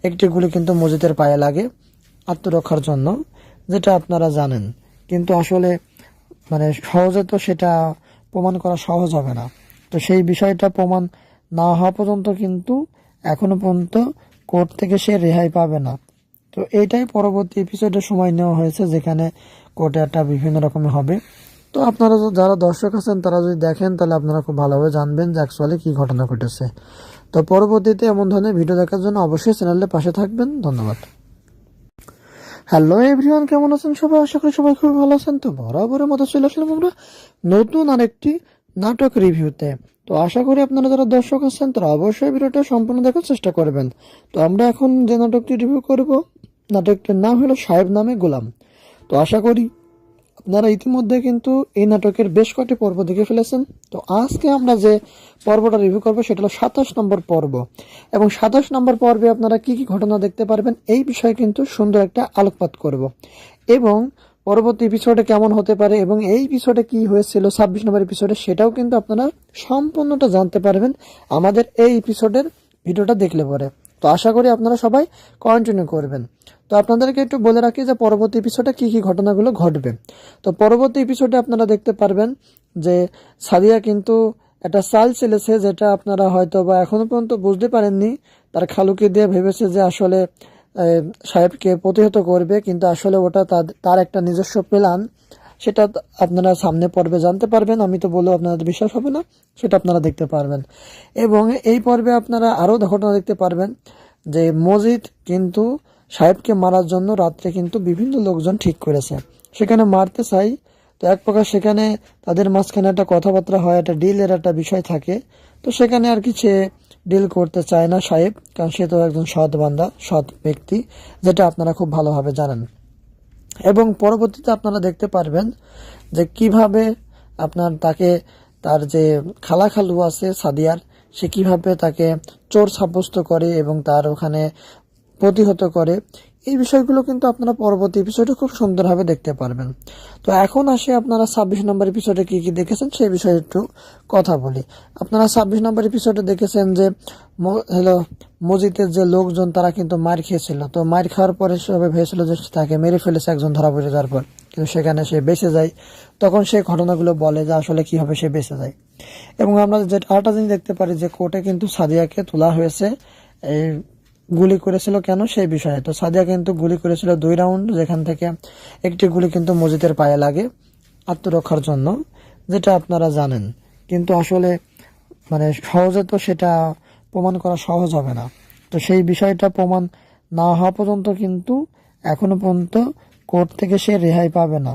একটি গুলি কিন্তু মসজিদের পায়ে লাগে আত্মরক্ষার জন্য, যেটা আপনারা জানেন। কিন্তু আসলে মানে সহজে তো সেটা প্রমাণ করা সহজ হবে না। তো সেই বিষয়টা প্রমাণ না হওয়া পর্যন্ত কিন্তু এখনো পর্যন্ত কোর্ট থেকে সে রেহাই পাবে না। তো এইটাই পরবর্তী এপিসোডে সময় নেওয়া হয়েছে, যেখানে কোর্টে একটা বিভিন্ন রকমের হবে। তো আপনারা যারা দর্শক আছেন তারা যদি দেখেন তাহলে আপনারা খুব ভালোভাবে জানবেন যে অ্যাকচুয়ালি কী ঘটনা ঘটেছে। তো পরবর্তীতে এমন ধরনের ভিডিও দেখার জন্য অবশ্যই চ্যানেলের পাশে থাকবেন। ধন্যবাদ। হ্যালো এভরিওয়ান, কেমন আছেন সবাই? আশা করি সবাই খুব ভালো আছেন। তো বরাবরের মতো চলে আসলাম আমরা নতুন আরেকটি নাটক রিভিউতে। তো আশা করি আপনারা যারা দর্শক আছেন তারা অবশ্যই ভিডিওটা সম্পূর্ণ দেখার চেষ্টা করবেন। তো আমরা এখন যে নাটকটি রিভিউ করব, নাটকটির নাম হলো সাহেব নামে গোলাম। তো আশা করি আপনারা ইতিমধ্যে কিন্তু এই নাটকের বেশ কয়েকটি পর্ব দেখে ফেলেছেন। তো আজকে আমরা যে পর্বটা রিভিউ করবো সেটা হলো 27 নম্বর পর্ব, এবং 27 নম্বর পর্বে আপনারা কি কি ঘটনা দেখতে পারবেন এই বিষয়ে কিন্তু সুন্দর একটা আলোকপাত করব, এবং পরবর্তী এপিসোডে কেমন হতে পারে এবং এই এপিসোডে কি হয়েছিল 26 নম্বর এপিসোডে সেটাও কিন্তু আপনারা সম্পূর্ণটা জানতে পারবেন আমাদের এই এপিসোডের ভিডিওটা দেখলে পরে। তো আশা করি আপনারা সবাই কন্টিনিউ করবেন। তো আপনাদেরকে একটু বলে রাখি যে পরবর্তী এপিসোডে কি কি ঘটনাগুলো ঘটবে। তো পরবর্তী এপিসোডে আপনারা দেখতে পারবেন যে সাদিয়া কিন্তু একটা চাল চেলেছে, যেটা আপনারা হয়তো বা এখনো পর্যন্ত বুঝতে পারেননি। তার খালুকে দিয়ে ভেবেছে যে আসলে সাহেবকে প্রতিহত করবে, কিন্তু আসলে ওটা তার একটা নিজস্ব প্ল্যান। সেটা আপনারা সামনে পর্বে জানতে পারবেন। আমি তো বললেও আপনাদের বিশ্বাস হবে না, সেটা আপনারা দেখতে পারবেন। এবং এই পর্বে আপনারা আরও ঘটনা দেখতে পারবেন যে মজিদ কিন্তু সাহেবকে মারার জন্য রাত্রে কিন্তু বিভিন্ন লোকজন ঠিক করেছে, সেখানে মারতে চাই। তো এক প্রকার সেখানে তাদের মাঝখানে একটা কথাবার্তা হয়, একটা ডিলের একটা বিষয় থাকে। তো সেখানে আর কি সে ডিল করতে চায় না সাহেব, কারণ সে তো একজন সৎ বান্দা, সৎ ব্যক্তি, যেটা আপনারা খুব ভালোভাবে জানেন। এবং পরবর্তীতে আপনারা দেখতে পারবেন যে কিভাবে আপনার তাকে তার যে খালু আছে সাদিয়ার, সে কিভাবে তাকে চোর সাব্যস্ত করে এবং তার ওখানে প্রতিহত করে। এই বিষয়গুলো কিন্তু আপনারা পরবর্তী এপিসোডে খুব সুন্দরভাবে দেখতে পারবেন। তো এখন আসে আপনারা 26 নম্বর এপিসোডে কি কি দেখেছেন সেই বিষয়ে একটু কথা বলি। আপনারা 26 নম্বর এপিসোডে দেখেছেন যে মসজিদের যে লোকজন তারা কিন্তু মার খেয়েছিল। তো মার খাওয়ার পরে সবাই ভেবেছিল যে তাকে মেরে ফেলেছে একজন ধরা পড়ে যাওয়ার পর, কিন্তু সেখানে সে বেঁচে যায়। তখন সেই ঘটনাগুলো বলে যে আসলে কিভাবে সে বেঁচে যায়। এবং আমরা যে আরেকটা জিনিস দেখতে পারি যে কোর্টে কিন্তু সাদিয়াকে তোলা হয়েছে এই গুলি করেছিল কেন সেই বিষয়ে। তো সাদিয়া কিন্তু গুলি করেছিল 2 রাউন্ড, যেখান থেকে একটি গুলি কিন্তু মজিদের পায়ে লাগে আত্মরক্ষার জন্য, যেটা আপনারা জানেন। কিন্তু আসলে সহজে তো সেটা প্রমাণ করা সহজ হবে না। তো সেই বিষয়টা প্রমাণ না হওয়া পর্যন্ত কিন্তু এখনো পর্যন্ত কোর্ট থেকে সে রেহাই পাবে না।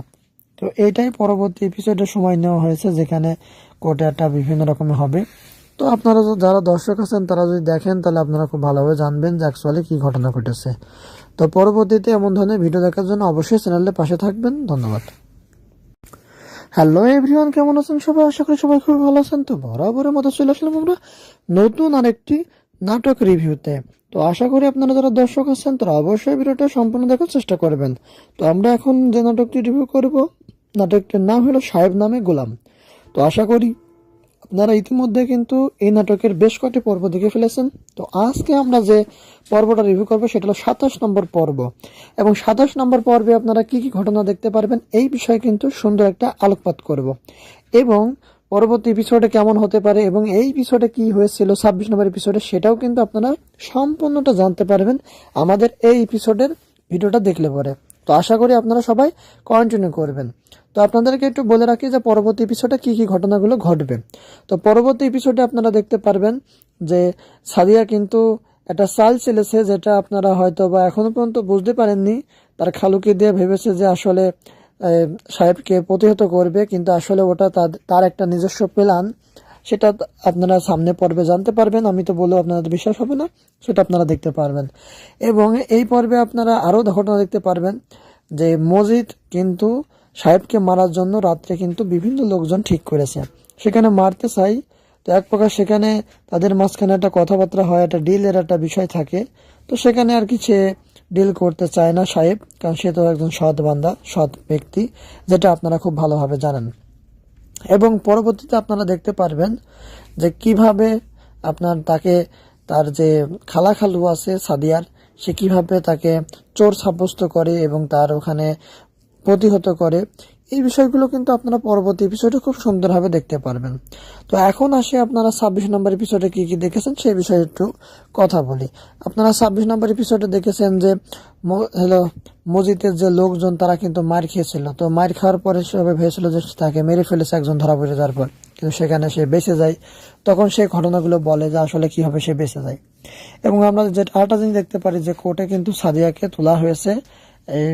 তো এইটাই পরবর্তী এপিসোডে সময় নেওয়া হয়েছে, যেখানে কোর্টে একটা বিভিন্ন রকমের হবে। তো আপনারা যারা দর্শক আছেন তারা যদি দেখেন তাহলে আপনারা খুব ভালোভাবে জানবেন যে অ্যাকচুয়ালি কী ঘটনা ঘটেছে। তো পরবর্তীতে এমন ধরনের ভিডিও দেখার জন্য অবশ্যই চ্যানেলের পাশে থাকবেন। ধন্যবাদ। হ্যালো এভরিওয়ান, কেমন আছেন সবাই? আশা করি সবাই খুব ভালো আছেন। তো বরাবরের মতো চলে আসলাম আমরা নতুন আরেকটি নাটক রিভিউতে। তো আশা করি আপনারা যারা দর্শক আছেন তারা অবশ্যই ভিডিওটা সম্পূর্ণ দেখার চেষ্টা করবেন। তো আমরা এখন যে নাটকটি রিভিউ করব, নাটকটির নাম হলো সাহেব নামে গোলাম। তো আশা করি আপনারা ইতিমধ্যে কিন্তু এই নাটকের বেশ কয়েকটি পর্ব দেখে ফেলেছেন। তো আজকে আমরা যে পর্বটা রিভিউ করবো সেটা হলো 27 নম্বর পর্ব, এবং 27 নম্বর পর্বে আপনারা কি কি ঘটনা দেখতে পারবেন এই বিষয়ে কিন্তু সুন্দর একটা আলোকপাত করব, এবং পরবর্তী এপিসোডে কেমন হতে পারে এবং এই এপিসোডে কি হয়েছিল 26 নম্বর এপিসোডে সেটাও কিন্তু আপনারা সম্পূর্ণটা জানতে পারবেন আমাদের এই এপিসোডের ভিডিওটা দেখলে পরে। তো আশা করি আপনারা সবাই কন্টিনিউ করবেন। তো আপনাদেরকে একটু বলে রাখি যে পরবর্তী এপিসোডে কি কি ঘটনাগুলো ঘটবে। তো পরবর্তী এপিসোডে আপনারা দেখতে পারবেন যে সাদিয়া কিন্তু একটা চাল চেলেছে, যেটা আপনারা হয়তো বা এখনো পর্যন্ত বুঝতে পারেননি। তার খালুকে দিয়ে ভেবেছে যে আসলে সাহেবকে প্রতিহত করবে, কিন্তু আসলে ওটা তার একটা নিজস্ব প্ল্যান। সেটা আপনারা সামনে পর্বে জানতে পারবেন। আমি তো বললেও আপনাদের বিশ্বাস হবে না, সেটা আপনারা দেখতে পারবেন। এবং এই পর্বে আপনারা আরও ঘটনা দেখতে পারবেন যে মজিদ কিন্তু সাহেবকে মারার জন্য রাত্রে কিন্তু বিভিন্ন লোকজন ঠিক করেছে, সেখানে মারতে চাই। তো এক প্রকার সেখানে তাদের মাঝখানে একটা কথাবার্তা হয়, একটা ডিলের একটা বিষয় থাকে। তো সেখানে আর কি সে ডিল করতে চায় না সাহেব, কারণ সে তো একজন সৎ বান্দা, সৎ ব্যক্তি, যেটা আপনারা খুব ভালোভাবে জানেন। এবং পরবর্তীতে আপনারা দেখতে পারবেন যে কিভাবে তার যে খালু আছে সাদিয়ার, সে কিভাবে তাকে চোর সাব্যস্ত করে এবং তার ওখানে প্রতিহত করে। এই বিষয়গুলো কিন্তু আপনারা পরবর্তী এপিসোডে খুব সুন্দরভাবে দেখতে পারবেন। তো এখন আসে আপনারা 26 নম্বর এপিসোডে কি কি দেখেছেন সেই বিষয়ে একটু কথা বলি। আপনারা 26 নম্বর এপিসোডে দেখেছেন যে মসজিদের যে লোকজন তারা কিন্তু মার খেয়েছিল। তো মার খাওয়ার পরে সবাই ভেবেছিল যে তাকে মেরে ফেলেছে একজন ধরা পড়ে যাওয়ার পর, কিন্তু সেখানে সে বেঁচে যায়। তখন সেই ঘটনাগুলো বলে যে আসলে কিভাবে সে বেঁচে যায়। এবং আমরা যেটা আরেকটা জিনিস দেখতে পারি যে কোর্টে কিন্তু সাদিয়াকে তোলা হয়েছে এই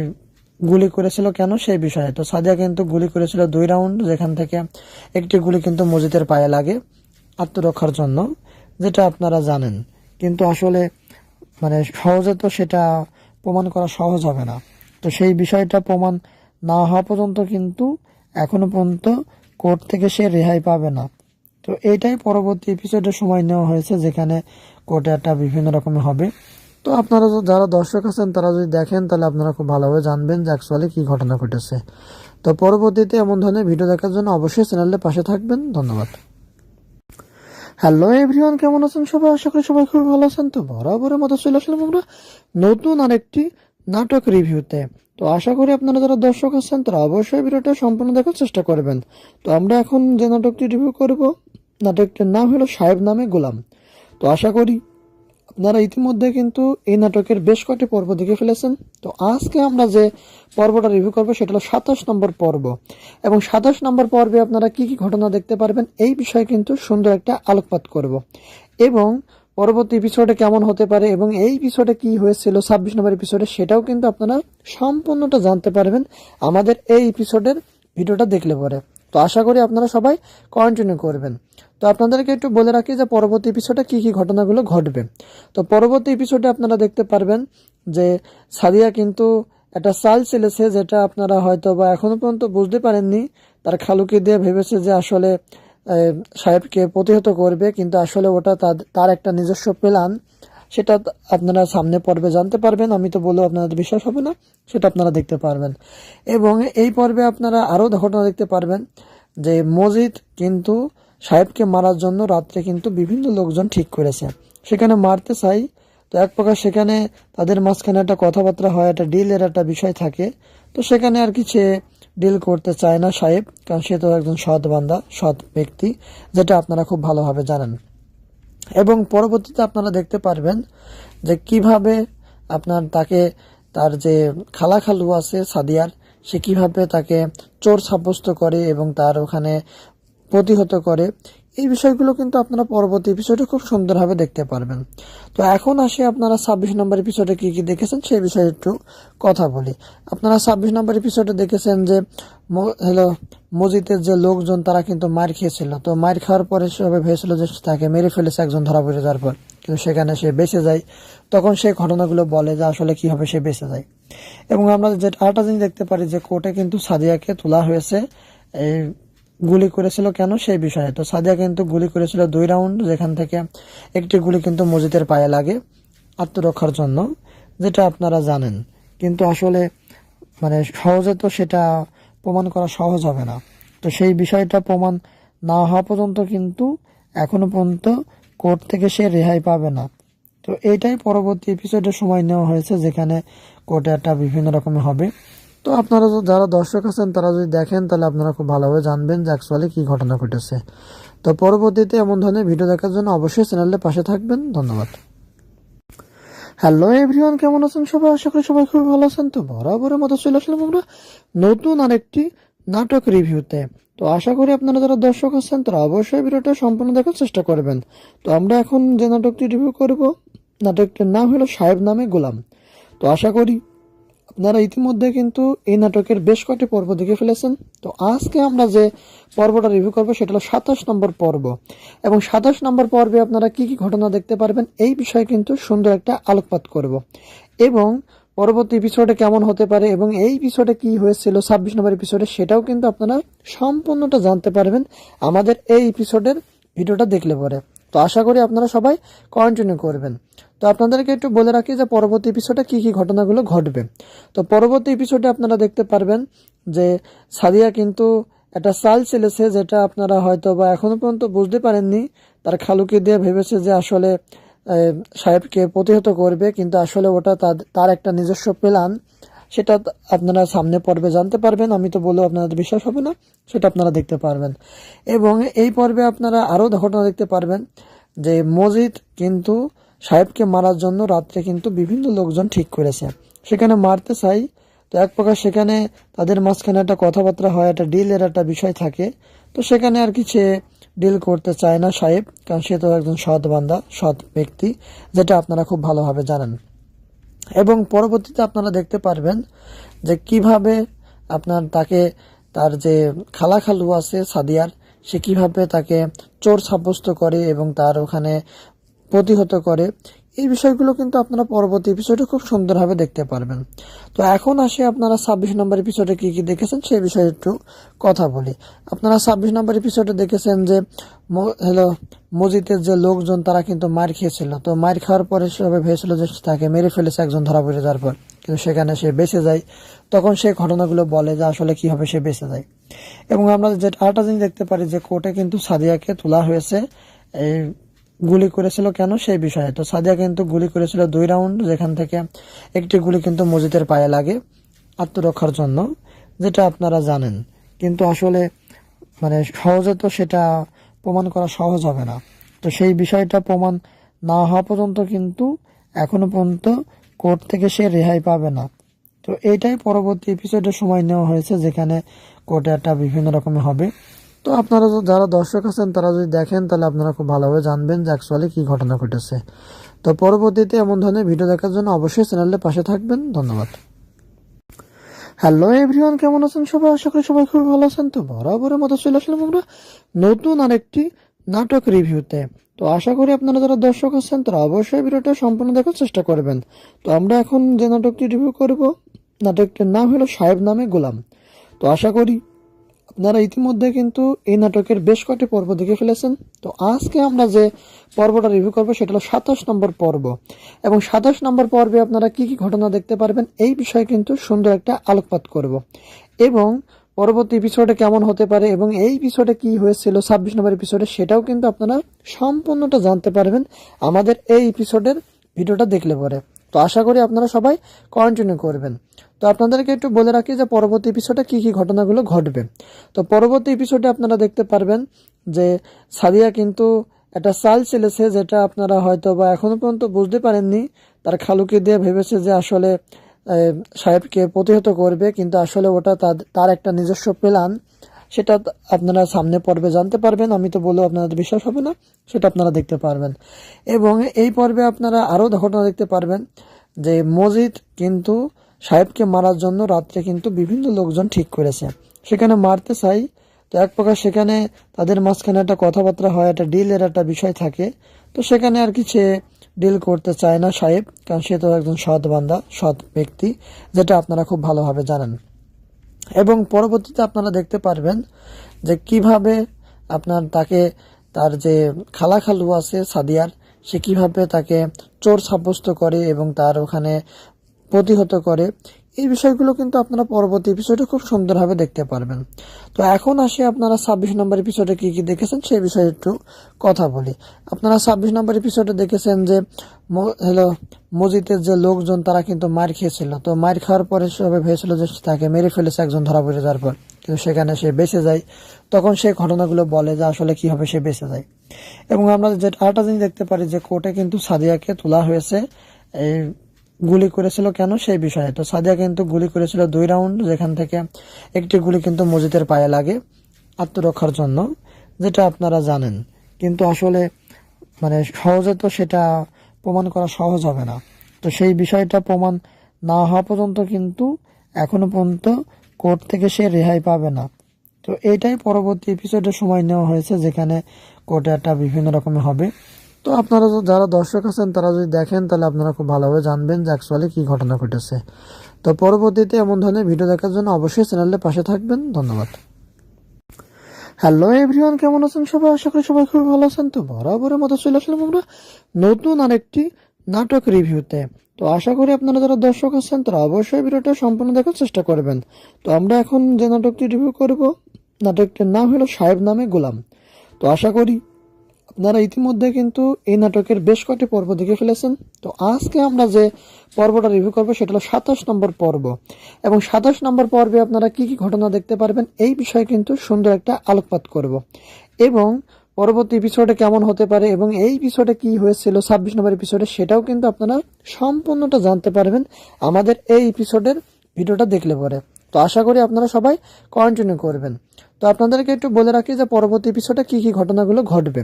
গুলি করেছিল কেন সেই বিষয়ে। তো সাদিয়া কিন্তু গুলি করেছিল 2 রাউন্ড, যেখান থেকে একটি গুলি কিন্তু মজিদের পায়ে লাগে আত্মরক্ষার জন্য, যেটা আপনারা জানেন। কিন্তু আসলে সহজে তো সেটা প্রমাণ করা সহজ হবে না। তো সেই বিষয়টা প্রমাণ না হওয়া পর্যন্ত কিন্তু এখনো পর্যন্ত কোর্ট থেকে সে রেহাই পাবে না। তো এইটাই পরবর্তী এপিসোডে সময় নেওয়া হয়েছে, যেখানে কোর্টে একটা বিভিন্ন রকমের হবে। তো আপনারা যারা দর্শক আছেন তারা যদি দেখেন তাহলে আপনারা খুব ভালোভাবে জানবেন যে অ্যাকচুয়ালি কী ঘটনা ঘটেছে। তো পরবর্তীতে এমন ধরনের ভিডিও দেখার জন্য অবশ্যই চ্যানেলের পাশে থাকবেন। ধন্যবাদ। হ্যালো এভরিওয়ান, কেমন আছেন সবাই? আশা করি সবাই খুব ভালো আছেন। তো বরাবরের মতো চলে আসলাম আমরা নতুন আরেকটি নাটক রিভিউতে। তো আশা করি আপনারা যারা দর্শক আছেন তারা অবশ্যই ভিডিওটা সম্পূর্ণ দেখার চেষ্টা করবেন। তো আমরা এখন যে নাটকটি রিভিউ করব, নাটকটির নাম হলো সাহেব নামে গোলাম। তো আশা করি আপনারা ইতিমধ্যে কিন্তু এই নাটকের বেশ কয়েকটি পর্ব দেখে ফেলেছেন। তো আজকে আমরা যে পর্বটা রিভিউ করবো সেটা হলো 27 নম্বর পর্ব, এবং 27 নম্বর পর্বে আপনারা কি কি ঘটনা দেখতে পারবেন এই বিষয়ে কিন্তু সুন্দর একটা আলোকপাত করব, এবং পরবর্তী এপিসোডে কেমন হতে পারে এবং এই এপিসোডে কি হয়েছিল 26 নম্বর এপিসোডে সেটাও কিন্তু আপনারা সম্পূর্ণটা জানতে পারবেন আমাদের এই এপিসোডের ভিডিওটা দেখলে পরে। তো আশা করি আপনারা সবাই কন্টিনিউ করবেন। তো আপনাদেরকে একটু বলে রাখি যে পরবর্তী এপিসোডে কি কি ঘটনাগুলো ঘটবে। তো পরবর্তী এপিসোডে আপনারা দেখতে পারবেন যে সাদিয়া কিন্তু একটা চাল চেলেছে, যেটা আপনারা হয়তো বা এখনো পর্যন্ত বুঝতে পারেননি। তার খালুকে দিয়ে ভেবেছে যে আসলে সাহেবকে প্রতিহত করবে, কিন্তু আসলে ওটা তার একটা নিজস্ব প্ল্যান। সেটা আপনারা সামনে পর্বে জানতে পারবেন। আমি তো বললেও আপনাদের বিশ্বাস হবে না, সেটা আপনারা দেখতে পারবেন। এবং এই পর্বে আপনারা আরও ঘটনা দেখতে পারবেন যে মজিদ কিন্তু সাহেবকে মারার জন্য রাত্রে কিন্তু বিভিন্ন লোকজন ঠিক করেছে, সেখানে মারতে চাই। তো এক প্রকার সেখানে তাদের মাঝখানে একটা কথাবার্তা হয়, একটা ডিলের একটা বিষয় থাকে। তো সেখানে আর কি সে ডিল করতে চায় না সাহেব, কারণ সে তো একজন সৎ বান্দা, সৎ ব্যক্তি, যেটা আপনারা খুব ভালোভাবে জানেন। এবং পরবর্তীতে আপনারা দেখতে পারবেন যে কিভাবে আপনার তাকে তার যে খালাখালু আছে সাদিয়ার, সে কিভাবে তাকে চোর সাব্যস্ত করে এবং তার ওখানে প্রতিহত করে। এই বিষয়গুলো কিন্তু আপনারা পরবর্তী এপিসোডে খুব সুন্দরভাবে দেখতে পারবেন। তো এখন আসি আপনারা 26 নম্বর এপিসোডে কি কি দেখেছেন সেই বিষয়ে একটু কথা বলি। আপনারা 26 নম্বর এপিসোডে দেখেছেন যে মসজিদের যে লোকজন তারা কিন্তু মার খেয়েছিল। তো মার খাওয়ার পরে সবাই ভেবেছিল যে তাকে মেরে ফেলেছে একজন ধরা পড়ে যাওয়ার পর, কিন্তু সেখানে সে বেঁচে যায়। তখন সেই ঘটনাগুলো বলে যে আসলে কিভাবে সে বেঁচে যায়। এবং আমরা যে আরেকটা জিনিস দেখতে পারি যে কোর্টে কিন্তু সাদিয়াকে তোলা হয়েছে এই গুলি করেছিল কেন সেই বিষয়ে। তো সাদিয়া কিন্তু গুলি করেছিল 2 রাউন্ড, যেখান থেকে একটি গুলি কিন্তু মসজিদের পায়ে লাগে আত্মরক্ষার জন্য, যেটা আপনারা জানেন। কিন্তু আসলে সহজে তো সেটা প্রমাণ করা সহজ হবে না। তো সেই বিষয়টা প্রমাণ না হওয়া পর্যন্ত কিন্তু এখনো পর্যন্ত কোর্ট থেকে সে রেহাই পাবে না। তো এইটাই পরবর্তী এপিসোডে সময় নেওয়া হয়েছে, যেখানে কোর্টে একটা বিভিন্ন রকমের হবে। তো আপনারা যারা দর্শক আছেন তারা যদি দেখেন তাহলে আপনারা খুব ভালোভাবে জানবেন যে অ্যাকচুয়ালি কী ঘটনা ঘটেছে। তো পরবর্তীতে এমন ধরনের ভিডিও দেখার জন্য অবশ্যই চ্যানেলের পাশে থাকবেন। ধন্যবাদ। হ্যালো এভরিওয়ান, কেমন আছেন সবাই? আশা করি সবাই খুব ভালো আছেন। তো বরাবরের মতো চলে আসলাম আমরা নতুন আরেকটি নাটক রিভিউতে। তো আশা করি আপনারা যারা দর্শক আছেন তারা অবশ্যই ভিডিওটা সম্পূর্ণ দেখার চেষ্টা করবেন। তো আমরা এখন যে নাটকটি রিভিউ করব, নাটকটির নাম হলো সাহেব নামে গোলাম। তো আশা করি আপনারা ইতিমধ্যে কিন্তু এই নাটকের বেশ কয়েকটি পর্ব দেখে ফেলেছেন। তো আজকে আমরা যে পর্বটা রিভিউ করবো সেটা হলো 27 নম্বর পর্ব। এবং 27 নম্বর পর্বে আপনারা কি কি ঘটনা দেখতে পারবেন এই বিষয়ে কিন্তু সুন্দর একটা আলোকপাত করব। এবং পরবর্তী এপিসোডে কেমন হতে পারে এবং এই এপিসোডে কি হয়েছিল 26 নম্বর এপিসোডে, সেটাও কিন্তু আপনারা সম্পূর্ণটা জানতে পারবেন আমাদের এই এপিসোডের ভিডিওটা দেখলে পরে। তো আশা করি আপনারা সবাই কন্টিনিউ করবেন। তো আপনাদেরকে একটু বলে রাখি যে পরবর্তী এপিসোডে কি কি ঘটনাগুলো ঘটবে। তো পরবর্তী এপিসোডে আপনারা দেখতে পারবেন যে সাদিয়া কিন্তু একটা চাল চেলেছে, যেটা আপনারা হয়তো বা এখনো পর্যন্ত বুঝতে পারেননি। তার খালুকে দিয়ে ভেবেছে যে আসলে সাহেবকে প্রতিহত করবে, কিন্তু আসলে ওটা তার একটা নিজস্ব প্ল্যান। সেটা আপনারা সামনে পর্বে জানতে পারবেন। আমি তো বললেও আপনাদের বিশ্বাস হবে না, সেটা আপনারা দেখতে পারবেন। এবং এই পর্বে আপনারা আরও ঘটনা দেখতে পারবেন যে মসজিদ কিন্তু সাহেবকে মারার জন্য রাত্রে কিন্তু বিভিন্ন লোকজন ঠিক করেছে, সেখানে মারতে চাই। তো এক প্রকার সেখানে তাদের মাঝখানে একটা কথাবার্তা হয়, একটা ডিলের একটা বিষয় থাকে। তো সেখানে আর কি সে ডিল করতে চায় না সাহেব, কারণ সে তো একজন সৎ বান্দা, সৎ ব্যক্তি, যেটা আপনারা খুব ভালোভাবে জানেন। এবং পরবর্তীতে আপনারা দেখতে পারবেন যে কিভাবে আপনার তাকে তার যে খালাখালু আছে সাদিয়ার, সে কিভাবে তাকে চোর সাব্যস্ত করে এবং তার ওখানে প্রতিহত করে। এই বিষয়গুলো কিন্তু আপনারা পরবর্তী এপিসোডে খুব সুন্দরভাবে দেখতে পারবেন। তো এখন আসি আপনারা 26 নম্বর এপিসোডে কি কি দেখেছেন সেই বিষয়ে একটু কথা বলি। আপনারা 26 নম্বর এপিসোডে দেখেছেন যে মসজিদের যে লোকজন তারা কিন্তু মার খেয়েছিল। তো মার খাওয়ার পরে সবাই ভেবেছিল যে তাকে মেরে ফেলেছে একজন ধরা পড়ে যাওয়ার পর, কিন্তু সেখানে সে বেঁচে যায়। তখন সেই ঘটনাগুলো বলে যে আসলে কিভাবে সে বেঁচে যায়। এবং আমরা যে আরেকটা জিনিস দেখতে পারি যে কোর্টে কিন্তু সাদিয়াকে তোলা হয়েছে এই গুলি করেছিল কেন সেই বিষয়ে। তো সাদিয়া কিন্তু গুলি করেছিল 2 রাউন্ড, যেখান থেকে একটি গুলি কিন্তু মসজিদের পায়ে লাগে আত্মরক্ষার জন্য, যেটা আপনারা জানেন। কিন্তু আসলে সহজে তো সেটা প্রমাণ করা সহজ হবে না। তো সেই বিষয়টা প্রমাণ না হওয়া পর্যন্ত কিন্তু এখনো পর্যন্ত কোর্ট থেকে সে রেহাই পাবে না। তো এইটাই পরবর্তী এপিসোডে সময় নেওয়া হয়েছে, যেখানে কোর্টে একটা বিভিন্ন রকমের হবে। তো আপনারা যারা দর্শক আছেন তারা যদি দেখেন তাহলে আপনারা খুব ভালোভাবে জানবেন যে অ্যাকচুয়ালি কী ঘটনা ঘটেছে। তো পরবর্তীতে এমন ধরনের ভিডিও দেখার জন্য অবশ্যই চ্যানেলের পাশে থাকবেন। ধন্যবাদ। হ্যালো এভরিওয়ান, কেমন আছেন সবাই? আশা করি সবাই খুব ভালো আছেন। তো বরাবরের মতো চলে আসলাম আমরা নতুন আরেকটি নাটক রিভিউতে। তো আশা করি আপনারা যারা দর্শক আছেন তারা অবশ্যই ভিডিওটা সম্পূর্ণ দেখার চেষ্টা করবেন। তো আমরা এখন যে নাটকটি রিভিউ করব, নাটকটির নাম হলো সাহেব নামে গোলাম। তো আশা করি আপনারা ইতিমধ্যে কিন্তু এই নাটকের বেশ কয়েকটি পর্ব দেখে ফেলেছেন। তো আজকে আমরা যে পর্বটা রিভিউ করবো সেটা হলো 27 নম্বর পর্ব। এবং 27 নম্বর পর্বে আপনারা কি কি ঘটনা দেখতে পারবেন এই বিষয়ে কিন্তু সুন্দর একটা আলোকপাত করব। এবং পরবর্তী এপিসোডে কেমন হতে পারে এবং এই এপিসোডে কি হয়েছিল 26 নম্বর এপিসোডে, সেটাও কিন্তু আপনারা সম্পূর্ণটা জানতে পারবেন আমাদের এই এপিসোডের ভিডিওটা দেখলে পরে। তো আশা করি আপনারা সবাই কন্টিনিউ করবেন। তো আপনাদেরকে একটু বলে রাখি যে পরবর্তী এপিসোডে কি কি ঘটনাগুলো ঘটবে। তো পরবর্তী এপিসোডে আপনারা দেখতে পারবেন যে সাদিয়া কিন্তু একটা চাল চেলেছে, যেটা আপনারা হয়তো বা এখনো পর্যন্ত বুঝতে পারেননি। তার খালুকে দিয়ে ভেবেছে যে আসলে সাহেবকে প্রতিহত করবে, কিন্তু আসলে ওটা তার একটা নিজস্ব প্ল্যান। সেটা আপনারা সামনে পর্বে জানতে পারবেন। আমি তো বললেও আপনাদের বিশ্বাস হবে না, সেটা আপনারা দেখতে পারবেন। এবং এই পর্বে আপনারা আরও ঘটনা দেখতে পারবেন যে মজিদ কিন্তু সাহেবকে মারার জন্য রাত্রে কিন্তু বিভিন্ন লোকজন ঠিক করেছে, সেখানে মারতে চাই। তো এক প্রকার সেখানে তাদের মাঝখানে একটা কথাবার্তা হয়, একটা ডিলের একটা বিষয় থাকে। তো সেখানে আর কি সে ডিল করতে চায় না সাহেব, কারণ সে তো একজন সৎ বান্দা, সৎ ব্যক্তি, যেটা আপনারা খুব ভালোভাবে জানেন। এবং পরবর্তীতে আপনারা দেখতে পারবেন যে কিভাবে আপনার তাকে, তার যে খালু আছে সাদিয়ার, সে কিভাবে তাকে চোর সাব্যস্ত করে এবং তার ওখানে প্রতিহত করে। এই বিষয়গুলো কিন্তু আপনারা পরবর্তী এপিসোডে খুব সুন্দরভাবে দেখতে পারবেন। তো এখন আসি আপনারা 26 নম্বর এপিসোডে কি কি দেখেছেন সেই বিষয়ে একটু কথা বলি। আপনারা 26 নম্বর এপিসোডে দেখেছেন যে মসজিদের যে লোকজন তারা কিন্তু মার খেয়েছিল। তো মার খাওয়ার পরে সবাই ভেবেছিল যে তাকে মেরে ফেলেছে একজন ধরা পড়ে যাওয়ার পর, কিন্তু সেখানে সে বেঁচে যায়। তখন সেই ঘটনাগুলো বলে যে আসলে কিভাবে সে বেঁচে যায়। এবং আমরা যে আরেকটা জিনিস দেখতে পারি যে কোর্টে কিন্তু সাদিয়াকে তোলা হয়েছে, এই গুলি করেছিল কেন সেই বিষয়ে। তো সাদিয়া কিন্তু গুলি করেছিল 2 রাউন্ড, যেখান থেকে একটি গুলি কিন্তু মসজিদের পায়ে লাগে আত্মরক্ষার জন্য, যেটা আপনারা জানেন। কিন্তু আসলে সহজে তো সেটা প্রমাণ করা সহজ হবে না। তো সেই বিষয়টা প্রমাণ না হওয়া পর্যন্ত কিন্তু এখনো পর্যন্ত কোর্ট থেকে সে রেহাই পাবে না। তো এইটাই পরবর্তী এপিসোডে সময় নেওয়া হয়েছে, যেখানে কোর্টে একটা বিভিন্ন রকমের হবে। তো আপনারা যারা দর্শক আছেন তারা যদি দেখেন তাহলে আপনারা খুব ভালোভাবে জানবেন যে অ্যাকচুয়ালি কী ঘটনা ঘটেছে। তো পরবর্তীতে এমন ধরনের ভিডিও দেখার জন্য অবশ্যই চ্যানেলের পাশে থাকবেন। ধন্যবাদ। হ্যালো এভরিওয়ান, কেমন আছেন সবাই? আশা করি সবাই খুব ভালো আছেন। তো বরাবরের মতো চলে আসলাম আমরা নতুন আরেকটি নাটক রিভিউতে। তো আশা করি আপনারা যারা দর্শক আছেন তারা অবশ্যই ভিডিওটা সম্পূর্ণ দেখার চেষ্টা করবেন। তো আমরা এখন যে নাটকটি রিভিউ করব, নাটকটির নাম হলো সাহেব নামে গোলাম। তো আশা করি আপনারা ইতিমধ্যে কিন্তু এই নাটকের বেশ কয়েকটি পর্ব দেখে ফেলেছেন। তো আজকে আমরা যে পর্বটা রিভিউ করবো সেটা হলো 27 নম্বর পর্ব। এবং 27 নম্বর পর্বে আপনারা কি কি ঘটনা দেখতে পারবেন এই বিষয়ে কিন্তু সুন্দর একটা আলোকপাত করব। এবং পরবর্তী এপিসোডে কেমন হতে পারে এবং এই এপিসোডে কি হয়েছিল 26 নম্বর এপিসোডে, সেটাও কিন্তু আপনারা সম্পূর্ণটা জানতে পারবেন আমাদের এই এপিসোডের ভিডিওটা দেখলে পরে। তো আশা করি আপনারা সবাই কন্টিনিউ করবেন। তো আপনাদেরকে একটু বলে রাখি যে পরবর্তী এপিসোডে কি কি ঘটনাগুলো ঘটবে।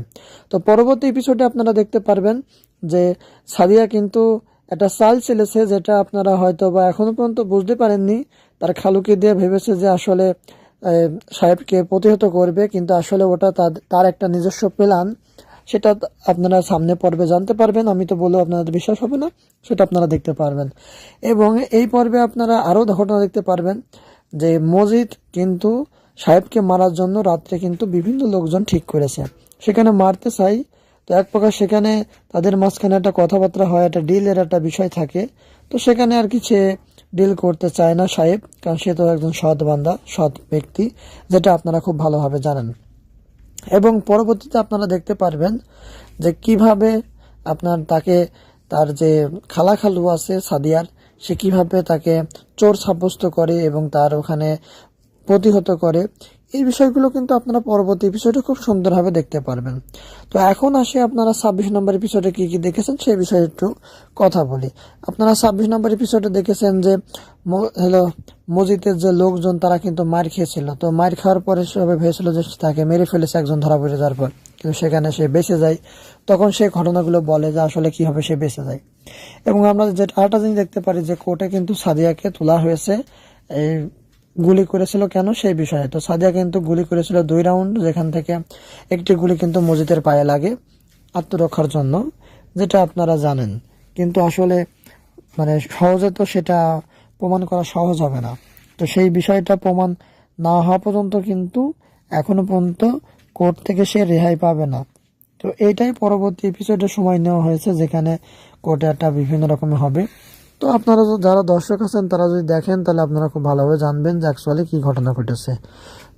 তো পরবর্তী এপিসোডে আপনারা দেখতে পারবেন যে সাদিয়া কিন্তু একটা চাল চেলেছে, যেটা আপনারা হয়তো বা এখনো পর্যন্ত বুঝতে পারেননি। তার খালুকে দিয়ে ভেবেছে যে আসলে সাহেবকে প্রতিহত করবে, কিন্তু আসলে ওটা তার একটা নিজস্ব প্ল্যান। সেটা আপনারা সামনে পর্বে জানতে পারবেন। আমি তো বললেও আপনাদের বিশ্বাস হবে না, সেটা আপনারা দেখতে পারবেন। এবং এই পর্বে আপনারা আরও ঘটনা দেখতে পারবেন যে মজিদ কিন্তু সাহেবকে মারার জন্য রাত্রে কিন্তু বিভিন্ন লোকজন ঠিক করেছে, সেখানে মারতে চাই। তো এক প্রকার সেখানে তাদের মাঝখানে একটা কথাবার্তা হয়, একটা ডিলের একটা বিষয় থাকে। তো সেখানে আর কি সে ডিল করতে চায় না সাহেব, কারণ সে তো একজন সৎ বান্দা, সৎ ব্যক্তি, যেটা আপনারা খুব ভালোভাবে জানেন। এবং পরবর্তীতে আপনারা দেখতে পারবেন যে কিভাবে আপনার তাকে, তার যে খালু আছে সাদিয়ার, সে কিভাবে তাকে চোর সাব্যস্ত করে এবং তার ওখানে প্রতিহত করে। এই বিষয়গুলো কিন্তু আপনারা পরবর্তী এপিসোডে খুব সুন্দরভাবে দেখতে পারবেন। তো এখন আসি আপনারা 26 নম্বর এপিসোডে কি কি দেখেছেন সেই বিষয়ে একটু কথা বলি। আপনারা 26 নম্বর এপিসোডে দেখেছেন যে মসজিদের যে লোকজন তারা কিন্তু মার খেয়েছিল। তো মার খাওয়ার পরে সবাই ভেবেছিল যে তাকে মেরে ফেলেছে একজন ধরা পড়ে যাওয়ার পর, কিন্তু সেখানে সে বেঁচে যায়। তখন সেই ঘটনাগুলো বলে যে আসলে কিভাবে সে বেঁচে যায়। এবং আমরা যে আরেকটা জিনিস দেখতে পারি যে কোর্টে কিন্তু সাদিয়াকে তোলা হয়েছে, এই গুলি করেছিল কেন সেই বিষয়ে। তো সাদিয়া কিন্তু গুলি করেছিল 2 রাউন্ড, যেখান থেকে একটি গুলি কিন্তু মসজিদের পায়ে লাগে আত্মরক্ষার জন্য, যেটা আপনারা জানেন। কিন্তু আসলে সহজে তো সেটা প্রমাণ করা সহজ হবে না। তো সেই বিষয়টা প্রমাণ না হওয়া পর্যন্ত কিন্তু এখনো পর্যন্ত কোর্ট থেকে সে রেহাই পাবে না। তো এইটাই পরবর্তী এপিসোডে সময় নেওয়া হয়েছে, যেখানে কোর্টে একটা বিভিন্ন রকমের হবে। তো আপনারা যারা দর্শক আছেন তারা যদি দেখেন তাহলে আপনারা খুব ভালোভাবে জানবেন যে অ্যাকচুয়ালি কী ঘটনা ঘটেছে।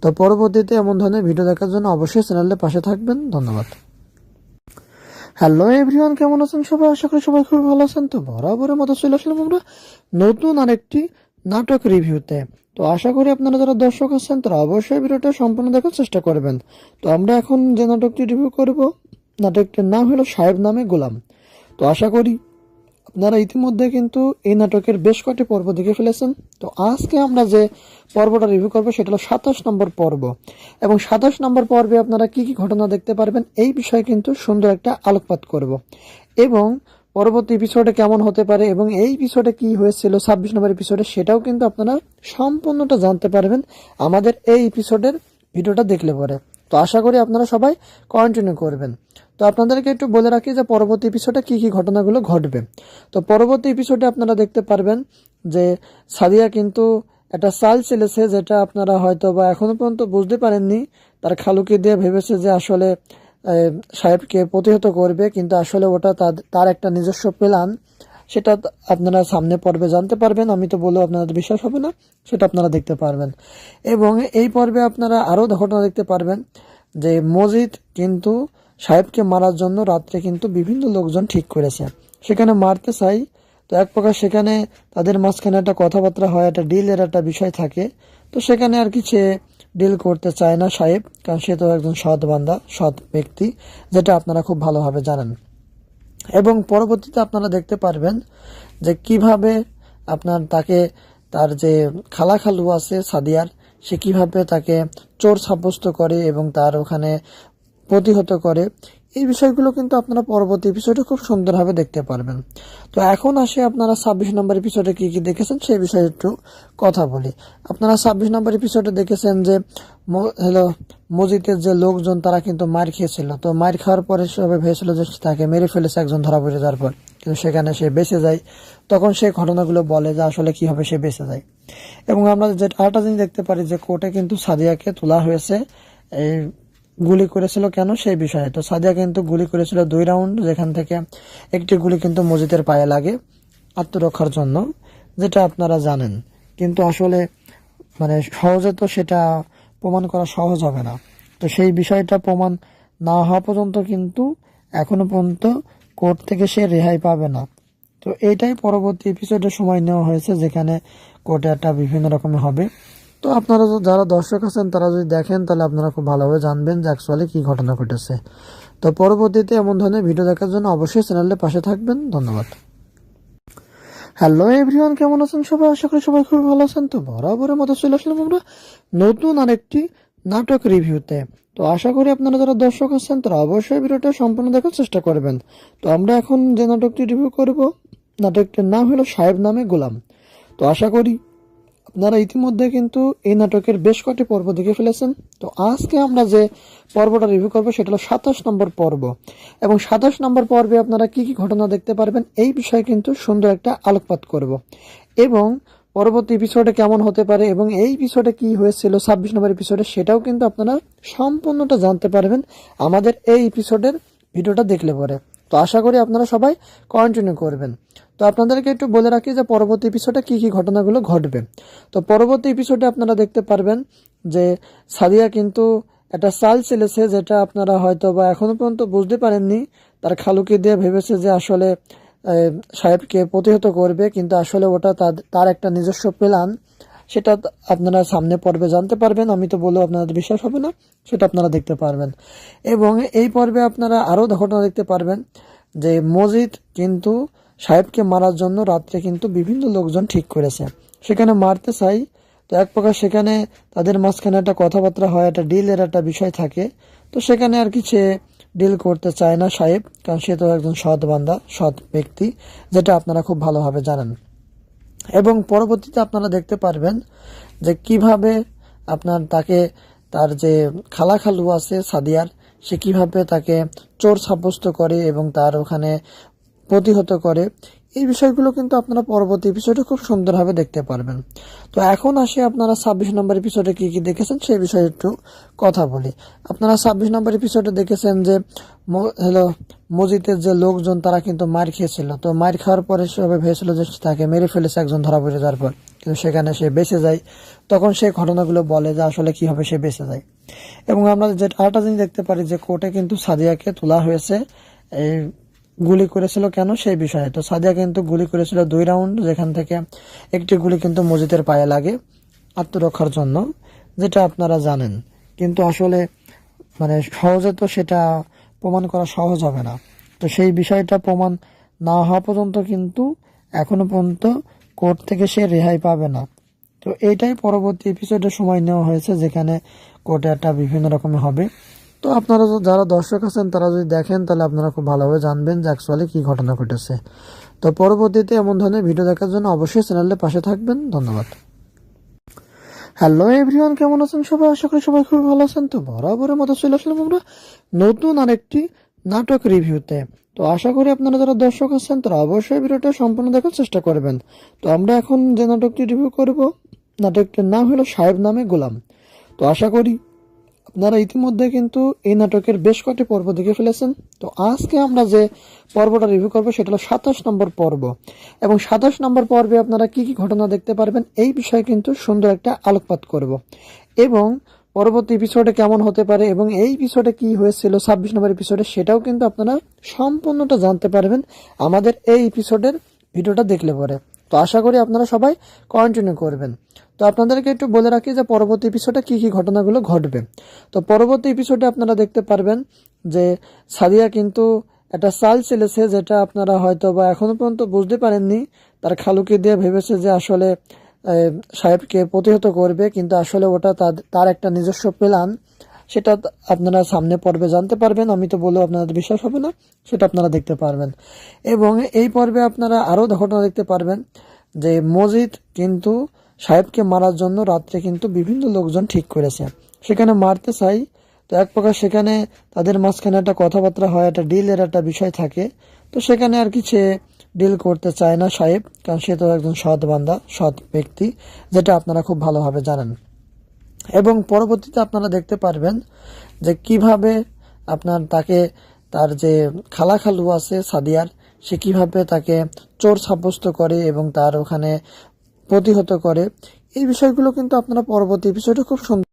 তো পরবর্তীতে এমন ধরনের ভিডিও দেখার জন্য অবশ্যই চ্যানেলের পাশে থাকবেন। ধন্যবাদ। হ্যালো এভরিওয়ান, কেমন আছেন সবাই? আশা করি সবাই খুব ভালো আছেন। তো বরাবরের মতো চলে আসলাম আমরা নতুন আরেকটি নাটক রিভিউতে। তো আশা করি আপনারা যারা দর্শক আছেন তারা অবশ্যই ভিডিওটা সম্পূর্ণ দেখার চেষ্টা করবেন। তো আমরা এখন যে নাটকটি রিভিউ করব, নাটকটির নাম হলো সাহেব নামে গোলাম। তো আশা করি আপনারা ইতিমধ্যে কিন্তু এই নাটকের বেশ কয়েকটি পর্ব দেখে ফেলেছেন। তো আজকে আমরা যে পর্বটা রিভিউ করবো সেটা হলো 27 নম্বর পর্ব, এবং 27 নম্বর পর্বে আপনারা কি কি ঘটনা দেখতে পারবেন এই বিষয়ে কিন্তু সুন্দর একটা আলোকপাত করব, এবং পরবর্তী এপিসোডে কেমন হতে পারে এবং এই এপিসোডে কি হয়েছিল 26 নম্বর এপিসোডে সেটাও কিন্তু আপনারা সম্পূর্ণটা জানতে পারবেন আমাদের এই এপিসোডের ভিডিওটা দেখলে পরে। তো আশা করি আপনারা সবাই কন্টিনিউ করবেন। তো আপনাদেরকে একটু বলে রাখি যে পরবর্তী এপিসোডে কি কি ঘটনাগুলো ঘটবে। তো পরবর্তী এপিসোডে আপনারা দেখতে পারবেন যে সাদিয়া কিন্তু একটা চাল চেলেছে, যেটা আপনারা হয়তো বা এখনো পর্যন্ত বুঝতে পারেননি। তার খালুকে দিয়ে ভেবেছে যে আসলে সাহেবকে প্রতিহত করবে, কিন্তু আসলে ওটা তার একটা নিজস্ব প্ল্যান। সেটা আপনারা সামনে পর্বে জানতে পারবেন। আমি তো বলবো আপনাদের বিশ্বাস হবে না, সেটা আপনারা দেখতে পারবেন। এবং এই পর্বে আপনারা আরও ঘটনা দেখতে পারবেন যে মজিদ কিন্তু সাহেবকে মারার জন্য রাত্রে কিন্তু বিভিন্ন লোকজন ঠিক করেছে, সেখানে মারতে চাই। তো এক প্রকার সেখানে তাদের মাঝখানে একটা কথাবার্তা হয়, একটা ডিলের একটা বিষয় থাকে। তো সেখানে আর কি সে ডিল করতে চায় না সাহেব, কারণ সে তো একজন সৎ বান্দা, সৎ ব্যক্তি, যেটা আপনারা খুব ভালোভাবে জানেন। এবং পরবর্তীতে আপনারা দেখতে পারবেন যে কিভাবে আপনার তাকে তার যে খালু আছে সাদিয়ার, সে কিভাবে তাকে চোর সাব্যস্ত করে এবং তার ওখানে প্রতিহত করে। এই বিষয়গুলো কিন্তু আপনারা পরবর্তী এপিসোডে খুব সুন্দরভাবে দেখতে পারবেন। তো এখন আসে আপনারা 26 নম্বর এপিসোডে কি কি দেখেছেন সেই বিষয়ে একটু কথা বলি। আপনারা 26 নম্বর এপিসোডে দেখেছেন যে মসজিদের যে লোকজন তারা কিন্তু মার খেয়েছিল। তো মার খাওয়ার পরে সবাই ভেবেছিল যে তাকে মেরে ফেলেছে একজন ধরা পড়ে যাওয়ার পর, কিন্তু সেখানে সে বেঁচে যায়। তখন সেই ঘটনাগুলো বলে যে আসলে কি হবে, সে বেঁচে যায়। এবং আমরা যে আরেকটা জিনিস দেখতে পারি যে কোর্টে কিন্তু সাদিয়াকে তোলা হয়েছে এই গুলি করেছিল কেন সেই বিষয়ে। তো সাদিয়া কিন্তু গুলি করেছিল 2 রাউন্ড, যেখান থেকে একটি গুলি কিন্তু মসজিদের পায়ে লাগে আত্মরক্ষার জন্য, যেটা আপনারা জানেন। কিন্তু আসলে সহজে তো সেটা প্রমাণ করা সহজ হবে না। তো সেই বিষয়টা প্রমাণ না হওয়া পর্যন্ত কিন্তু এখনো পর্যন্ত কোর্ট থেকে সে রেহাই পাবে না। তো এইটাই পরবর্তী এপিসোডে সময় নেওয়া হয়েছে, যেখানে কোর্টে একটা বিভিন্ন রকমের হবে। তো আপনারা যারা দর্শক আছেন তারা যদি দেখেন তাহলে আপনারা খুব ভালোভাবে জানবেন যে অ্যাকচুয়ালি কী ঘটনা ঘটেছে। তো পরবর্তীতে এমন ধরনের ভিডিও দেখার জন্য অবশ্যই চ্যানেলের পাশে থাকবেন। ধন্যবাদ। হ্যালো এভরিওয়ান, কেমন আছেন সবাই? আশা করি সবাই খুব ভালো আছেন। তো বরাবরের মতো চলে আসলাম আমরা নতুন আরেকটি নাটক রিভিউতে। তো আশা করি আপনারা যারা দর্শক আছেন তারা অবশ্যই ভিডিওটা সম্পূর্ণ দেখার চেষ্টা করবেন। তো আমরা এখন যে নাটকটি রিভিউ করব, নাটকটির নাম হলো সাহেব নামে গোলাম। তো আশা করি আপনারা ইতিমধ্যে কিন্তু এই নাটকের বেশ কয়েকটি পর্ব দেখে ফেলেছেন। তো আজকে আমরা যে পর্বটা রিভিউ করবো সেটা হলো 27 নম্বর পর্ব, এবং 27 নম্বর পর্বে আপনারা কি কি ঘটনা দেখতে পারবেন এই বিষয়ে কিন্তু সুন্দর একটা আলোকপাত করব, এবং পরবর্তী এপিসোডে কেমন হতে পারে এবং এই এপিসোডে কি হয়েছিল 26 নম্বর এপিসোডে সেটাও কিন্তু আপনারা সম্পূর্ণটা জানতে পারবেন আমাদের এই এপিসোডের ভিডিওটা দেখলে পরে। তো আশা করি আপনারা সবাই কন্টিনিউ করবেন। তো আপনাদেরকে একটু বলে রাখি যে পরবর্তী এপিসোডে কি কি ঘটনাগুলো ঘটবে। তো পরবর্তী এপিসোডে আপনারা দেখতে পারবেন যে সাদিয়া কিন্তু একটা চাল চেলেছে, যেটা আপনারা হয়তো বা এখনো পর্যন্ত বুঝতে পারেননি। তার খালুকে দিয়ে ভেবেছে যে আসলে সাহেবকে প্রতিহত করবে, কিন্তু আসলে ওটা তার একটা নিজস্ব প্ল্যান। সেটা আপনারা সামনে পর্বে জানতে পারবেন। আমি তো বলবো আপনাদের বিশ্বাস হবে না, সেটা আপনারা দেখতে পারবেন। এবং এই পর্বে আপনারা আরও ঘটনা দেখতে পারবেন যে মজিদ কিন্তু সাহেবকে মারার জন্য রাত্রে কিন্তু বিভিন্ন লোকজন ঠিক করেছে, সেখানে মারতে চাই। তো এক প্রকার সেখানে তাদের মাঝখানে একটা কথাবার্তা হয়, একটা ডিলের একটা বিষয় থাকে। তো সেখানে আর কি সে ডিল করতে চায় না সাহেব, কারণ সে তো একজন সৎ বান্দা, সৎ ব্যক্তি, যেটা আপনারা খুব ভালোভাবে জানেন। এবং পরবর্তীতে আপনারা দেখতে পারবেন যে কিভাবে আপনার তাকে তার যে খালু আছে সাদিয়ার, সে কিভাবে তাকে চোর সাব্যস্ত করে এবং তার ওখানে প্রতিহত করে। এই বিষয়গুলো কিন্তু আপনারা পরবর্তী এপিসোডে খুব সুন্দরভাবে দেখতে পারবেন। তো এখন আসে আপনারা 26 নম্বর এপিসোডে কি কি দেখেছেন সেই বিষয়ে একটু কথা বলি। আপনারা 26 নম্বর এপিসোডে দেখেছেন যে মসজিদের যে লোকজন তারা কিন্তু মার খেয়েছিল। তো মার খাওয়ার পরে সবাই ভেবেছিল যে তাকে মেরে ফেলেছে একজন ধরা পড়ে যাওয়ার পর, কিন্তু সেখানে সে বেঁচে যায়। তখন সেই ঘটনাগুলো বলে যে আসলে কি হবে, সে বেঁচে যায়। এবং আমরা যে আরেকটা জিনিস দেখতে পারি যে কোর্টে কিন্তু সাদিয়াকে তোলা হয়েছে এই গুলি করেছিল কেন সেই বিষয়ে। তো সাদিয়া কিন্তু গুলি করেছিল 2 রাউন্ড, যেখান থেকে একটি গুলি কিন্তু মসজিদের পায়ে লাগে আত্মরক্ষার জন্য, যেটা আপনারা জানেন। কিন্তু আসলে সহজে তো সেটা প্রমাণ করা সহজ হবে না। তো সেই বিষয়টা প্রমাণ না হওয়া পর্যন্ত কিন্তু এখনো পর্যন্ত কোর্ট থেকে সে রেহাই পাবে না। তো এইটাই পরবর্তী এপিসোডে সময় নেওয়া হয়েছে, যেখানে কোর্টে একটা বিভিন্ন রকমের হবে। তো আপনারা যারা দর্শক আছেন তারা যদি দেখেন তাহলে আপনারা খুব ভালোভাবে জানবেন যে অ্যাকচুয়ালি কী ঘটনা ঘটেছে। তো পরবর্তীতে এমন ধরনের ভিডিও দেখার জন্য অবশ্যই চ্যানেলের পাশে থাকবেন। ধন্যবাদ। হ্যালো এভরিওয়ান, কেমন আছেন সবাই? আশা করি সবাই খুব ভালো আছেন। তো বরাবরের মতো চলে আসলাম আমরা নতুন আরেকটি নাটক রিভিউতে। তো আশা করি আপনারা যারা দর্শক আছেন তারা অবশ্যই ভিডিওটা সম্পূর্ণ দেখার চেষ্টা করবেন। তো আমরা এখন যে নাটকটি রিভিউ করব, নাটকটির নাম হলো সাহেব নামে গোলাম। তো আশা করি আপনারা ইতিমধ্যে কিন্তু এই নাটকের বেশ কয়েকটি পর্ব দেখে ফেলেছেন। তো আজকে আমরা যে পর্বটা রিভিউ করবো সেটা হলো 27 নম্বর পর্ব, এবং 27 নম্বর পর্বে আপনারা কি কি ঘটনা দেখতে পারবেন এই বিষয়ে কিন্তু সুন্দর একটা আলোকপাত করব, এবং পরবর্তী এপিসোডে কেমন হতে পারে এবং এই এপিসোডে কি হয়েছিল 26 নম্বর এপিসোডে সেটাও কিন্তু আপনারা সম্পূর্ণটা জানতে পারবেন আমাদের এই এপিসোডের ভিডিওটা দেখলে পরে। তো আশা করি আপনারা সবাই কন্টিনিউ করবেন। তো আপনাদেরকে একটু বলে রাখি যে পরবর্তী এপিসোডে কী কী ঘটনাগুলো ঘটবে। তো পরবর্তী এপিসোডে আপনারা দেখতে পারবেন যে সাদিয়া কিন্তু একটা চাল চেলেছে, যেটা আপনারা হয়তো বা এখনো পর্যন্ত বুঝতে পারেননি। তার খালুকে দিয়ে ভেবেছে যে আসলে সাহেবকে প্রতিহত করবে, কিন্তু আসলে ওটা তার একটা নিজস্ব প্ল্যান। সেটা আপনারা সামনে পর্বে জানতে পারবেন। আমি তো বলেও আপনাদের বিশ্বাস হবে না, সেটা আপনারা দেখতে পারবেন। এবং এই পর্বে আপনারা আরও ঘটনা দেখতে পারবেন যে মজিদ কিন্তু সাহেবকে মারার জন্য রাত্রে কিন্তু বিভিন্ন লোকজন ঠিক করেছে, সেখানে মারতে চাই। তো এক প্রকার সেখানে তাদের মাঝখানে একটা কথাবার্তা হয়, একটা ডিলের একটা বিষয় থাকে। তো সেখানে আর কি সে ডিল করতে চায় না সাহেব, কারণ সে তো একজন সৎ বান্দা, সৎ ব্যক্তি, যেটা আপনারা খুব ভালোভাবে জানেন। এবং পরবর্তীতে আপনারা দেখতে পারবেন যে কিভাবে আপনার তাকে তার যে খালু আছে সাদিয়ার, সে কিভাবে তাকে চোর সাব্যস্ত করে এবং তার ওখানে প্রতিহত করে। এই বিষয়গুলো কিন্তু আপনারা পরবর্তী এপিসোডে খুব সুন্দর